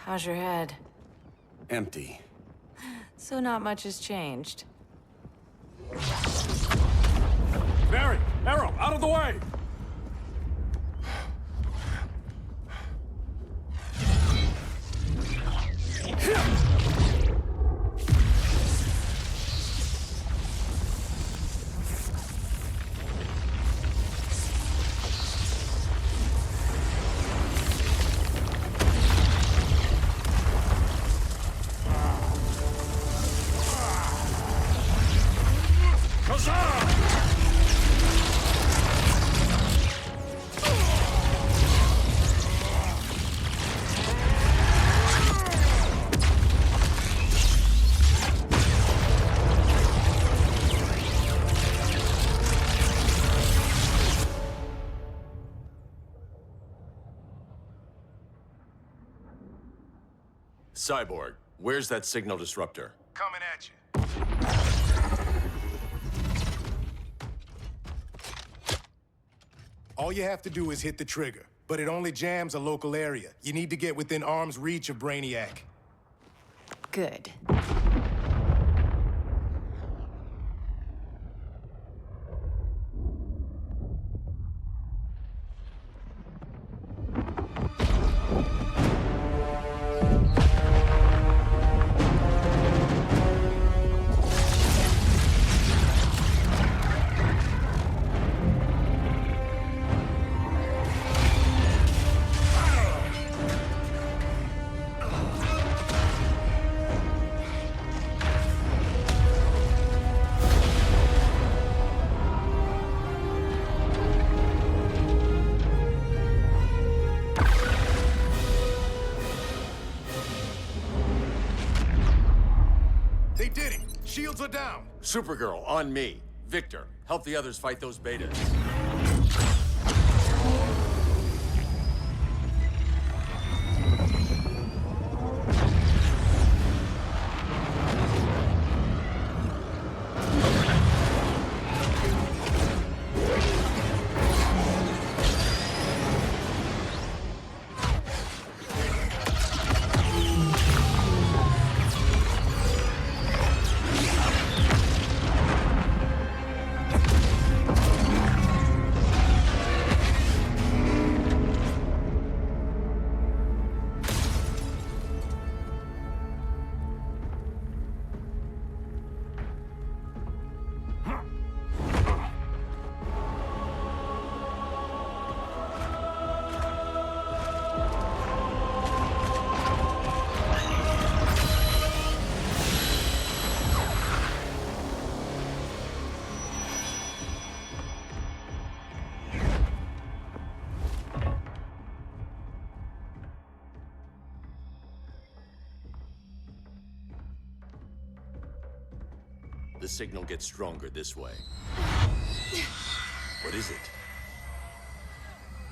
How's your head? Empty. So not much has changed. Canary! Arrow! Out of the way! Cyborg, where's that signal disruptor? Coming at you. All you have to do is hit the trigger, but it only jams a local area. You need to get within arm's reach of Brainiac. Good. down! Supergirl, on me. Victor, help the others fight those betas. The signal gets stronger this way. What is it?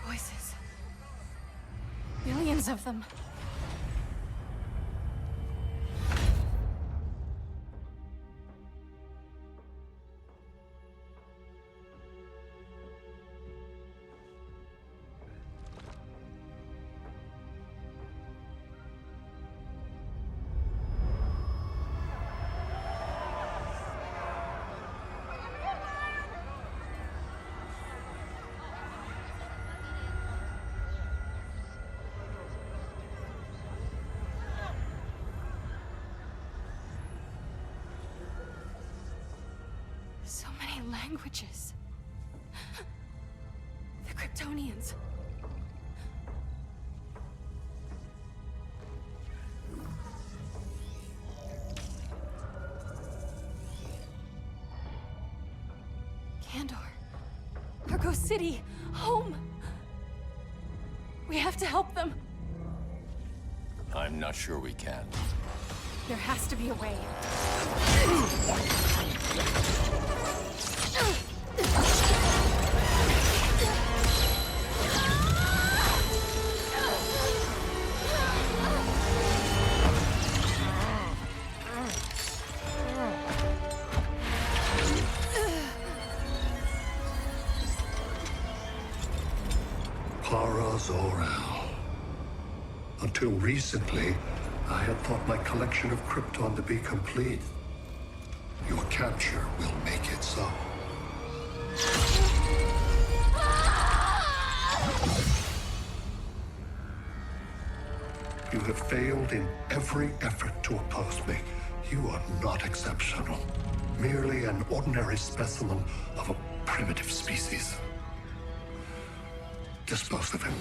Voices. Millions of them. So many languages. The Kryptonians. Kandor. Argo City. Home. We have to help them. I'm not sure we can. There has to be a way. Zor-El. Until recently, I had thought my collection of Krypton to be complete. Your capture will make it so. You have failed in every effort to oppose me. You are not exceptional. Merely an ordinary specimen of a primitive species. Dispose of him.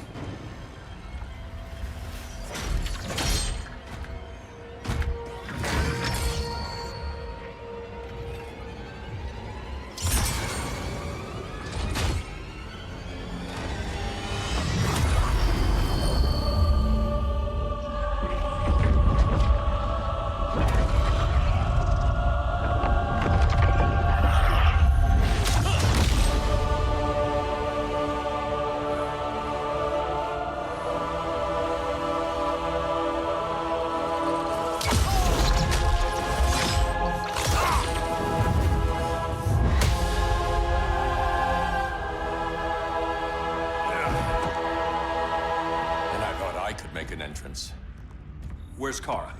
Where's Kara?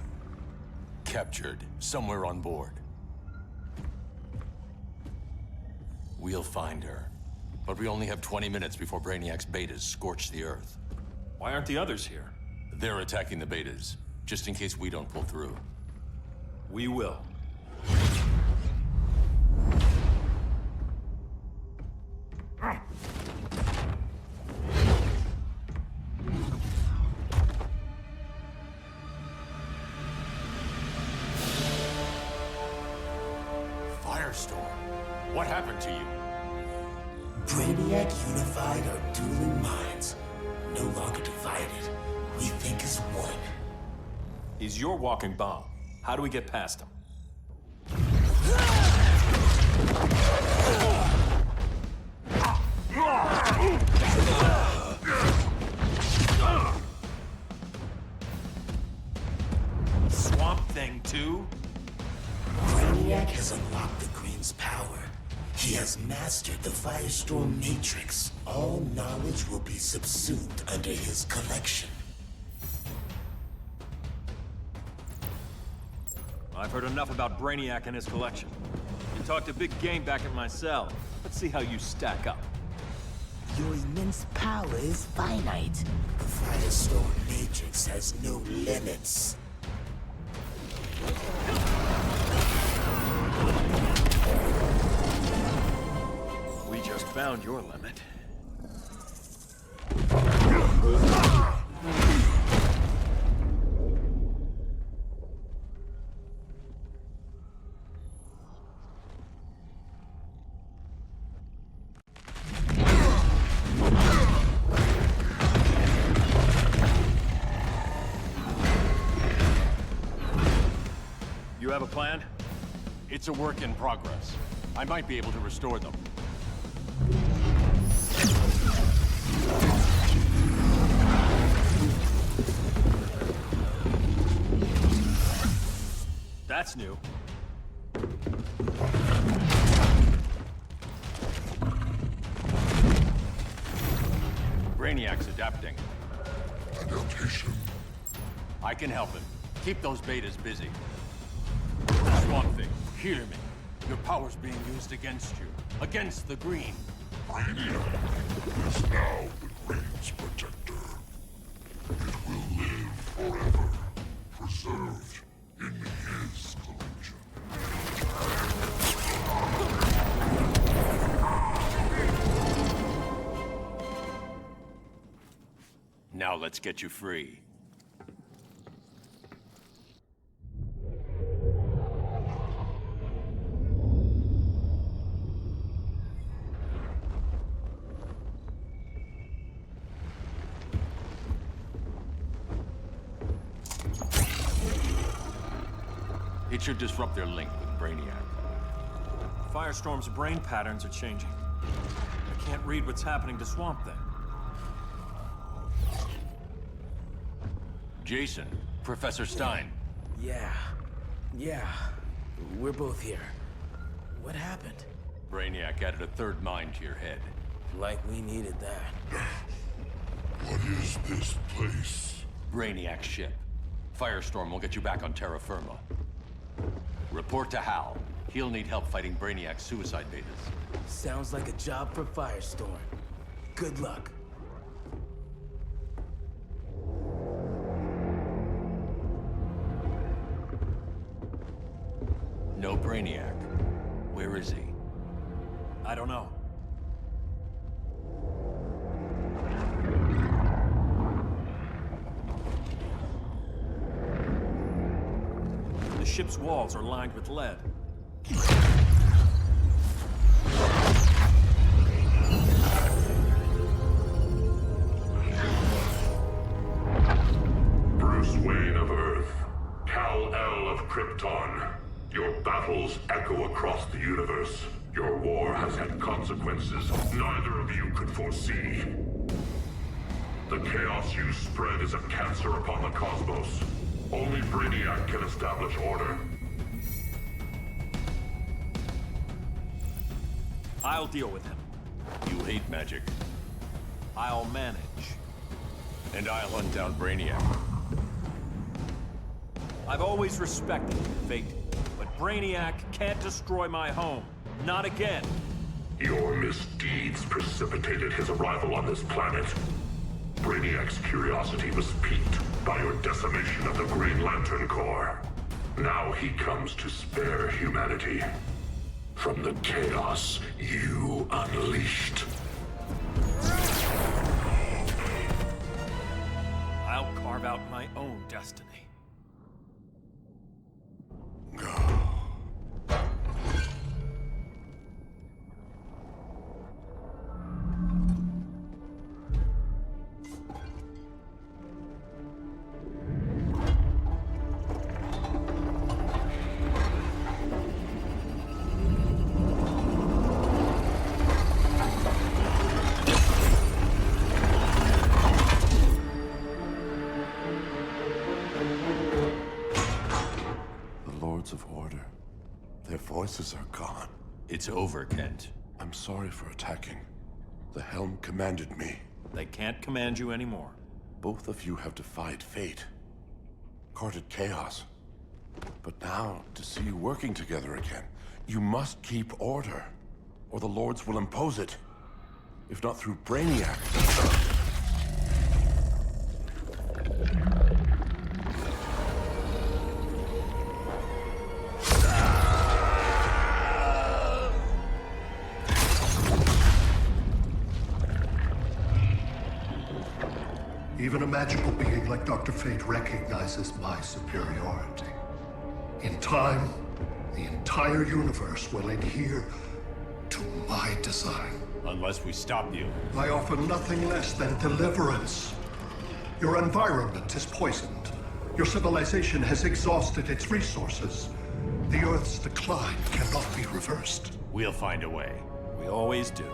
Captured, somewhere on board. We'll find her. But we only have 20 minutes before Brainiac's betas scorch the Earth. Why aren't the others here? They're attacking the betas, just in case we don't pull through. We will. Firestorm, what happened to you? Brainiac unified our dueling minds. No longer divided. We think as one. He's your walking bomb. How do we get past him? has unlocked the Green's power. He has mastered the Firestorm Matrix. All knowledge will be subsumed under his collection. I've heard enough about Brainiac and his collection. You talked a big game back at my cell. Let's see how you stack up. Your immense power is finite. The Firestorm Matrix has no limits. We just found your limit. You have a plan? It's a work in progress. I might be able to restore them. That's new. Brainiac's adapting. Adaptation. I can help him. Keep those betas busy. Swamp Thing, hear me. Your power's being used against you. Against the Green. Brainiac is now the Green's protector. It will live forever, preserved in his collection. Now let's get you free. It should disrupt their link with Brainiac. Firestorm's brain patterns are changing. I can't read what's happening to Swamp Thing. Jason, Professor Stein. Yeah. We're both here. What happened? Brainiac added a third mind to your head. Like we needed that. What is this place? Brainiac's ship. Firestorm will get you back on terra firma. Report to Hal. He'll need help fighting Brainiac's suicide betas. Sounds like a job for Firestorm. Good luck. No Brainiac. Where is he? I don't know. The ship's walls are lined with lead. Bruce Wayne of Earth, Kal-El of Krypton. Your battles echo across the universe. Your war has had consequences neither of you could foresee. The chaos you spread is a cancer upon the cosmos. Only Brainiac can establish order. I'll deal with him. You hate magic. I'll manage. And I'll hunt down Brainiac. I've always respected fate, but Brainiac can't destroy my home. Not again. Your misdeeds precipitated his arrival on this planet. Brainiac's curiosity was piqued by your decimation of the Green Lantern Corps. Now he comes to spare humanity from the chaos you unleashed. I'll carve out my own destiny. It's over, Kent. I'm sorry for attacking. The Helm commanded me. They can't command you anymore. Both of you have defied fate, courted chaos. But now, to see you working together again, you must keep order, or the Lords will impose it. If not through Brainiac. Even a magical being like Dr. Fate recognizes my superiority. In time, the entire universe will adhere to my design. Unless we stop you. I offer nothing less than deliverance. Your environment is poisoned. Your civilization has exhausted its resources. The Earth's decline cannot be reversed. We'll find a way. We always do.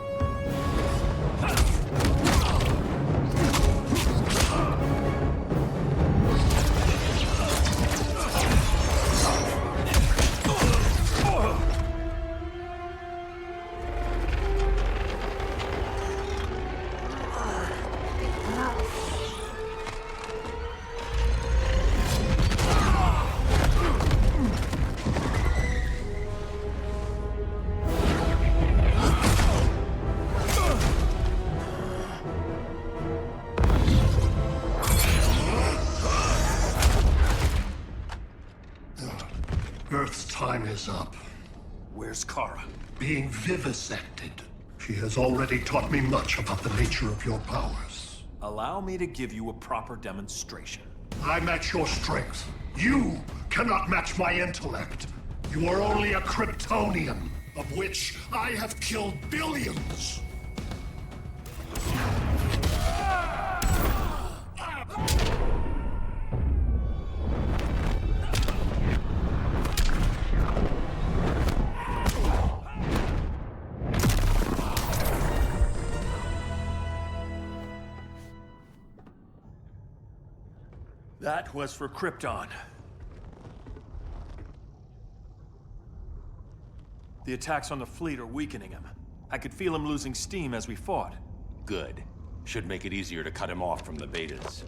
Earth's time is up. Where's Kara? Being vivisected. She has already taught me much about the nature of your powers. Allow me to give you a proper demonstration. I match your strength. You cannot match my intellect. You are only a Kryptonian, of which I have killed billions. That was for Krypton. The attacks on the fleet are weakening him. I could feel him losing steam as we fought. Good. Should make it easier to cut him off from the betas.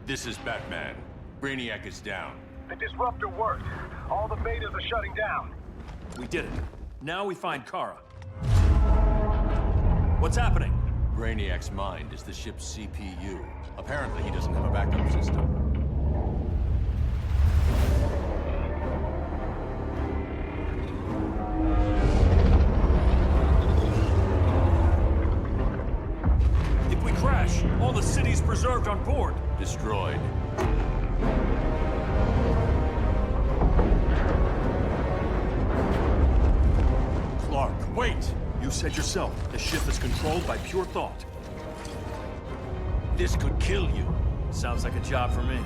This is Batman. Brainiac is down. The disruptor worked. All the betas are shutting down. We did it. Now we find Kara. What's happening? Brainiac's mind is the ship's CPU. Apparently he doesn't have a backup system. If we crash, all the city's preserved on board. Destroyed. Clark, wait! You said yourself, the ship is controlled by pure thought. This could kill you. Sounds like a job for me.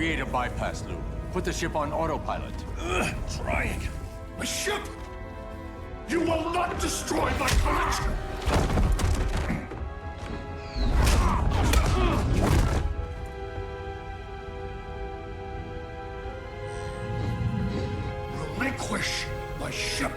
Create a bypass loop. Put the ship on autopilot. Trying. My ship! You will not destroy my collection! Relinquish my ship!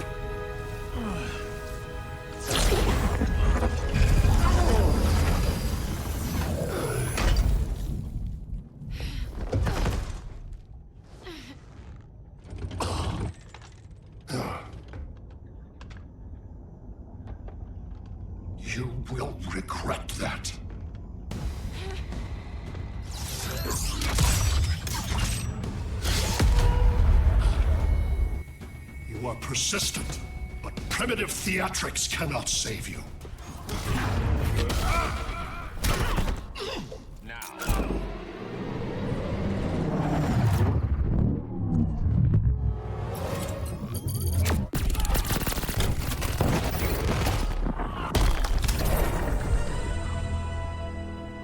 You will regret that. You are persistent, but primitive theatrics cannot save you.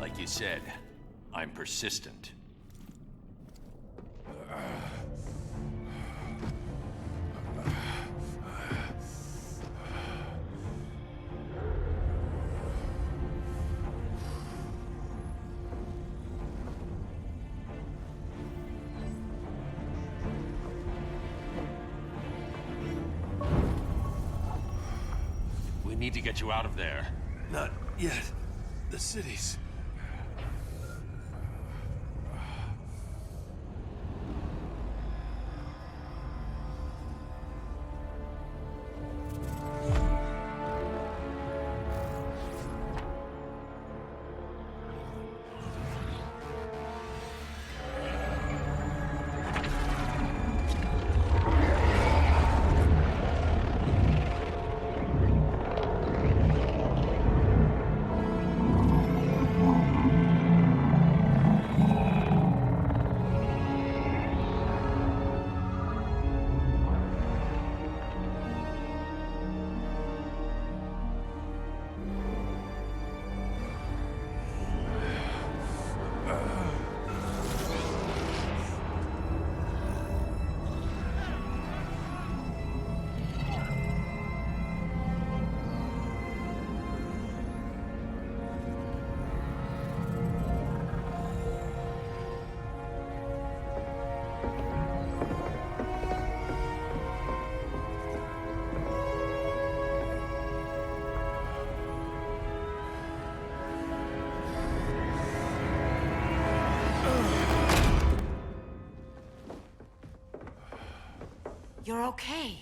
Like you said, I'm persistent. We need to get you out of there. Not yet. The cities. You're okay.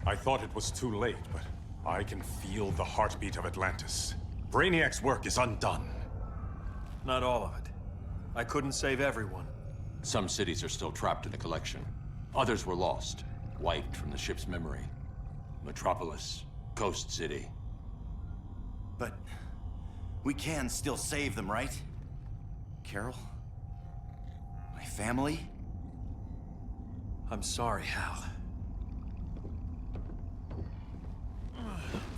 I thought it was too late, but I can feel the heartbeat of Atlantis. Brainiac's work is undone. Not all of it. I couldn't save everyone. Some cities are still trapped in the collection. Others were lost, wiped from the ship's memory. Metropolis, Coast City. But we can still save them, right? Carol? My family? I'm sorry, Hal.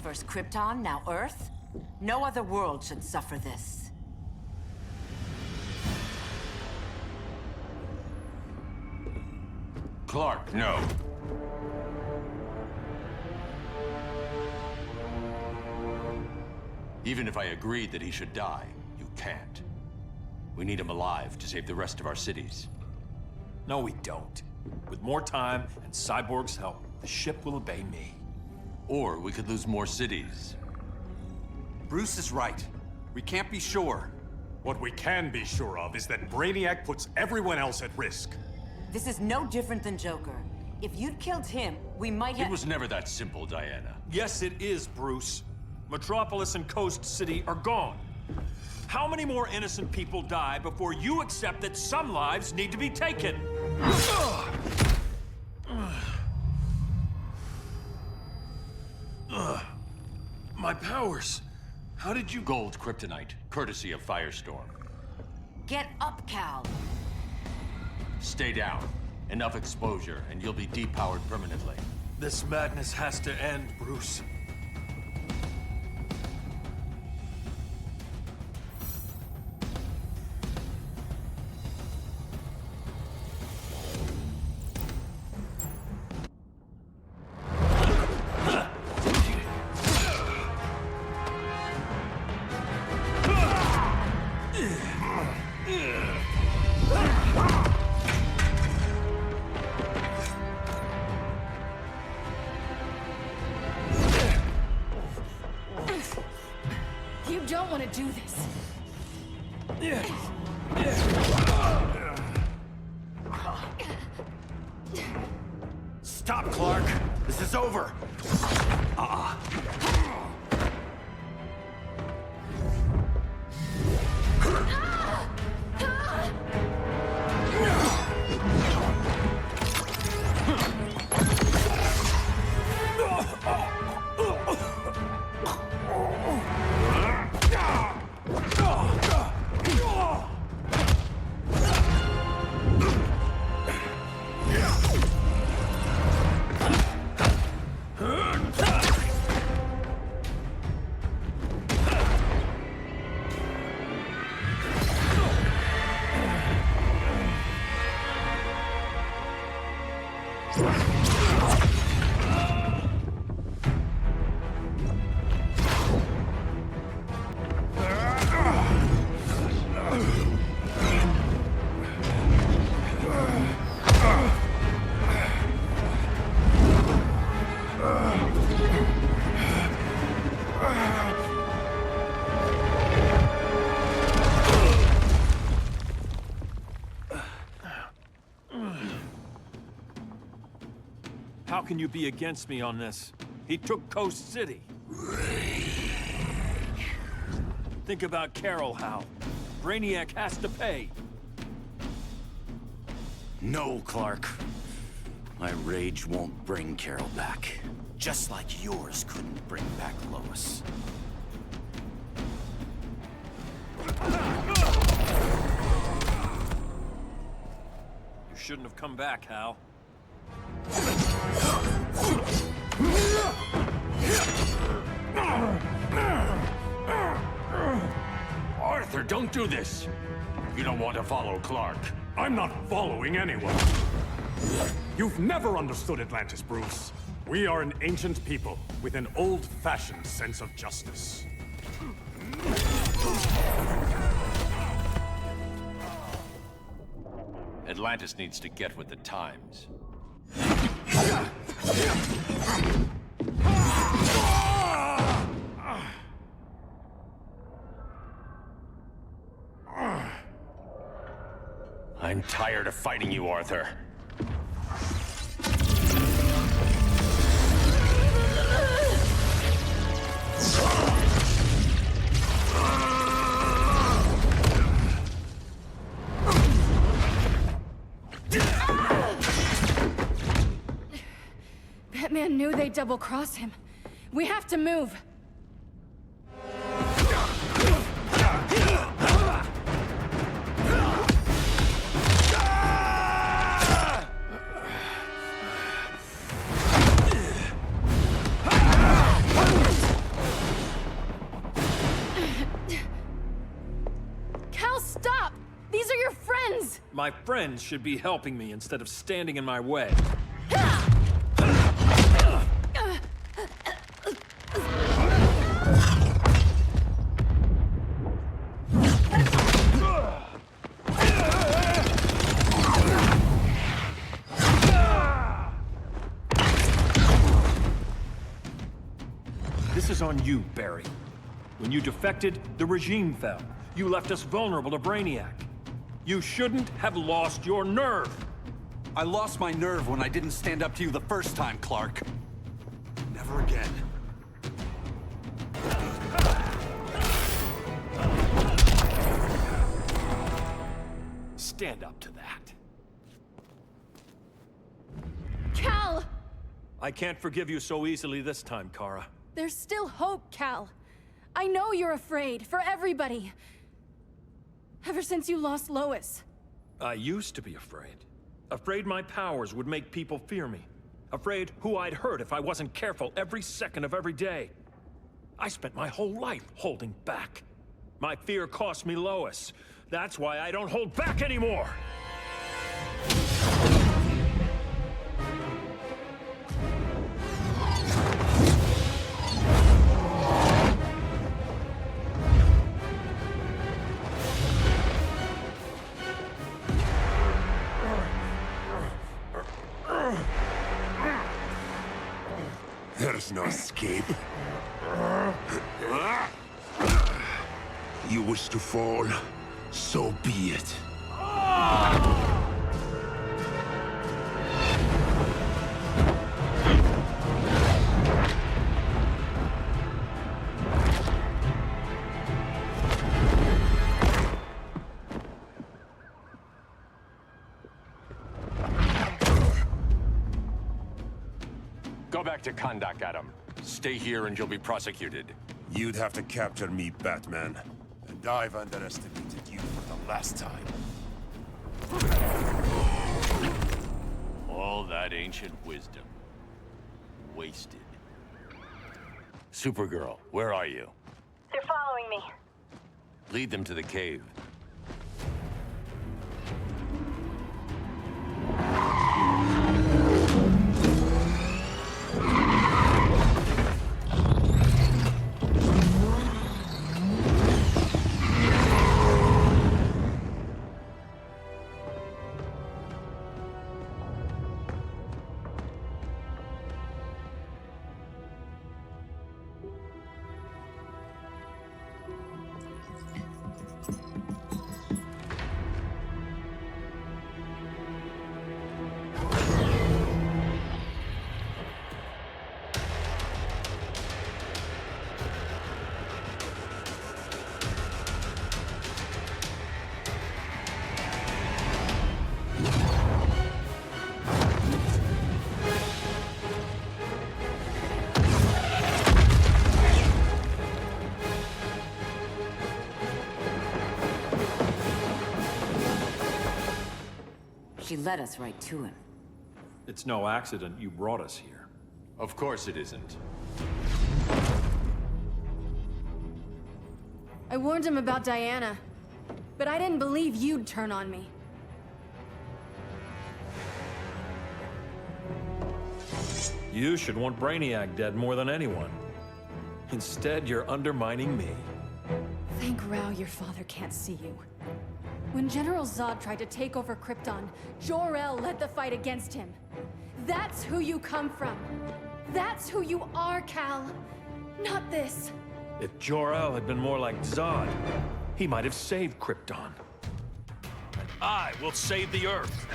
First Krypton, now Earth? No other world should suffer this. Clark, no. Even if I agreed that he should die, you can't. We need him alive to save the rest of our cities. No, we don't. With more time and Cyborg's help, the ship will obey me. Or we could lose more cities. Bruce is right. We can't be sure. What we can be sure of is that Brainiac puts everyone else at risk. This is no different than Joker. If you'd killed him, we might have— It was never that simple, Diana. Yes, it is, Bruce. Metropolis and Coast City are gone. How many more innocent people die before you accept that some lives need to be taken? My powers. How did you— Gold kryptonite, courtesy of Firestorm. Get up, Cal. Stay down. Enough exposure, and you'll be depowered permanently. This madness has to end, Bruce. don't want to do this. Stop, Clark. This is over. How can you be against me on this? He took Coast City. Think about Carol, Hal. Brainiac has to pay. No, Clark. My rage won't bring Carol back. Just like yours couldn't bring back Lois. You shouldn't have come back, Hal. Arthur, don't do this! You don't want to follow Clark. I'm not following anyone. You've never understood Atlantis, Bruce. We are an ancient people with an old-fashioned sense of justice. Atlantis needs to get with the times. I'm tired of fighting you, Arthur. Batman knew they'd double-cross him. We have to move. Cal, stop! These are your friends! My friends should be helping me instead of standing in my way. This is on you, Barry. When you defected, the regime fell. You left us vulnerable to Brainiac. You shouldn't have lost your nerve. I lost my nerve when I didn't stand up to you the first time, Clark. Never again. Stand up to that. Cal! I can't forgive you so easily this time, Kara. There's still hope, Cal. I know you're afraid, for everybody. Ever since you lost Lois. I used to be afraid. Afraid my powers would make people fear me. Afraid who I'd hurt if I wasn't careful every second of every day. I spent my whole life holding back. My fear cost me Lois. That's why I don't hold back anymore! There's no escape. You wish to fall? So be it. Go back to Kahndaq, Adam. Stay here and you'll be prosecuted. You'd have to capture me, Batman. And I've underestimated you for the last time. All that ancient wisdom. Wasted. Supergirl, where are you? They're following me. Lead them to the cave. She led us right to him. It's no accident you brought us here. Of course it isn't. I warned him about Diana, but I didn't believe you'd turn on me. You should want Brainiac dead more than anyone. Instead, you're undermining me. Thank Rao your father can't see you. When General Zod tried to take over Krypton, Jor-El led the fight against him. That's who you come from. That's who you are, Cal. Not this. If Jor-El had been more like Zod, he might have saved Krypton. And I will save the Earth.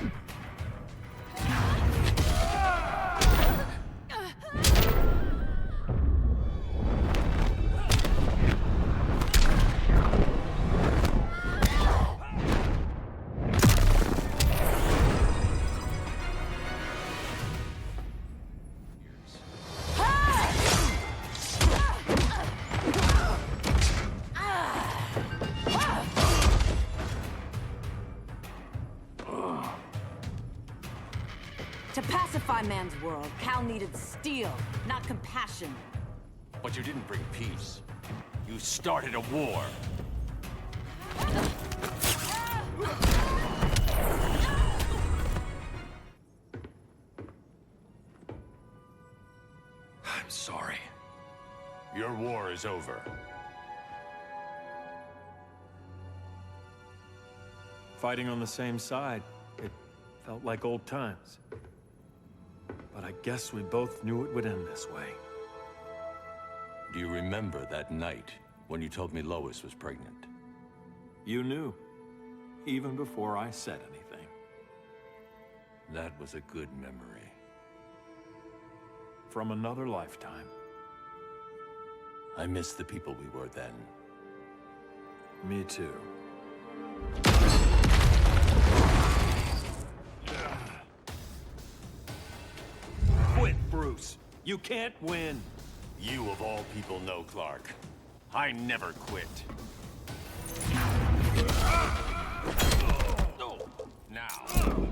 To pacify man's world, Cal needed steel, not compassion. But you didn't bring peace. You started a war. I'm sorry. Your war is over. Fighting on the same side, it felt like old times. But I guess we both knew it would end this way. Do you remember that night when you told me Lois was pregnant? You knew, even before I said anything. That was a good memory. From another lifetime. I miss the people we were then. Me too. Quit, Bruce. You can't win. You of all people know, Clark. I never quit. Now.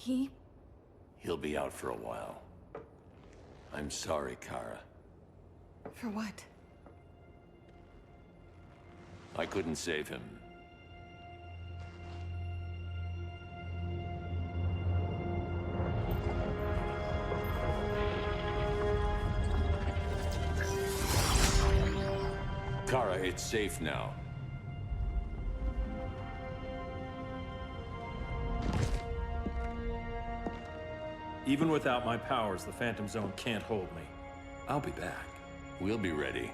He'll be out for a while. I'm sorry, Kara. For what? I couldn't save him. Kara, it's safe now. Even without my powers, the Phantom Zone can't hold me. I'll be back. We'll be ready.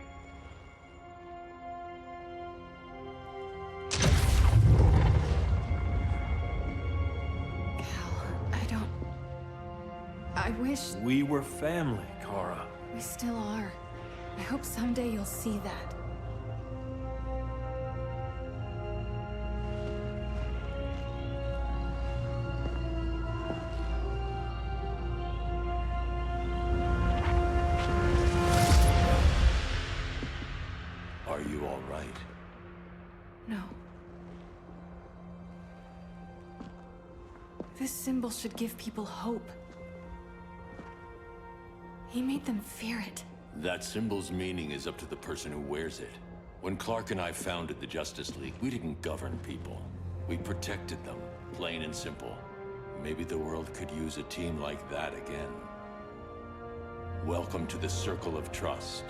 I wish... We were family, Kara. We still are. I hope someday you'll see that. Are you all right? No. This symbol should give people hope. He made them fear it. That symbol's meaning is up to the person who wears it. When Clark and I founded the Justice League, we didn't govern people. We protected them, plain and simple. Maybe the world could use a team like that again. Welcome to the Circle of Trust.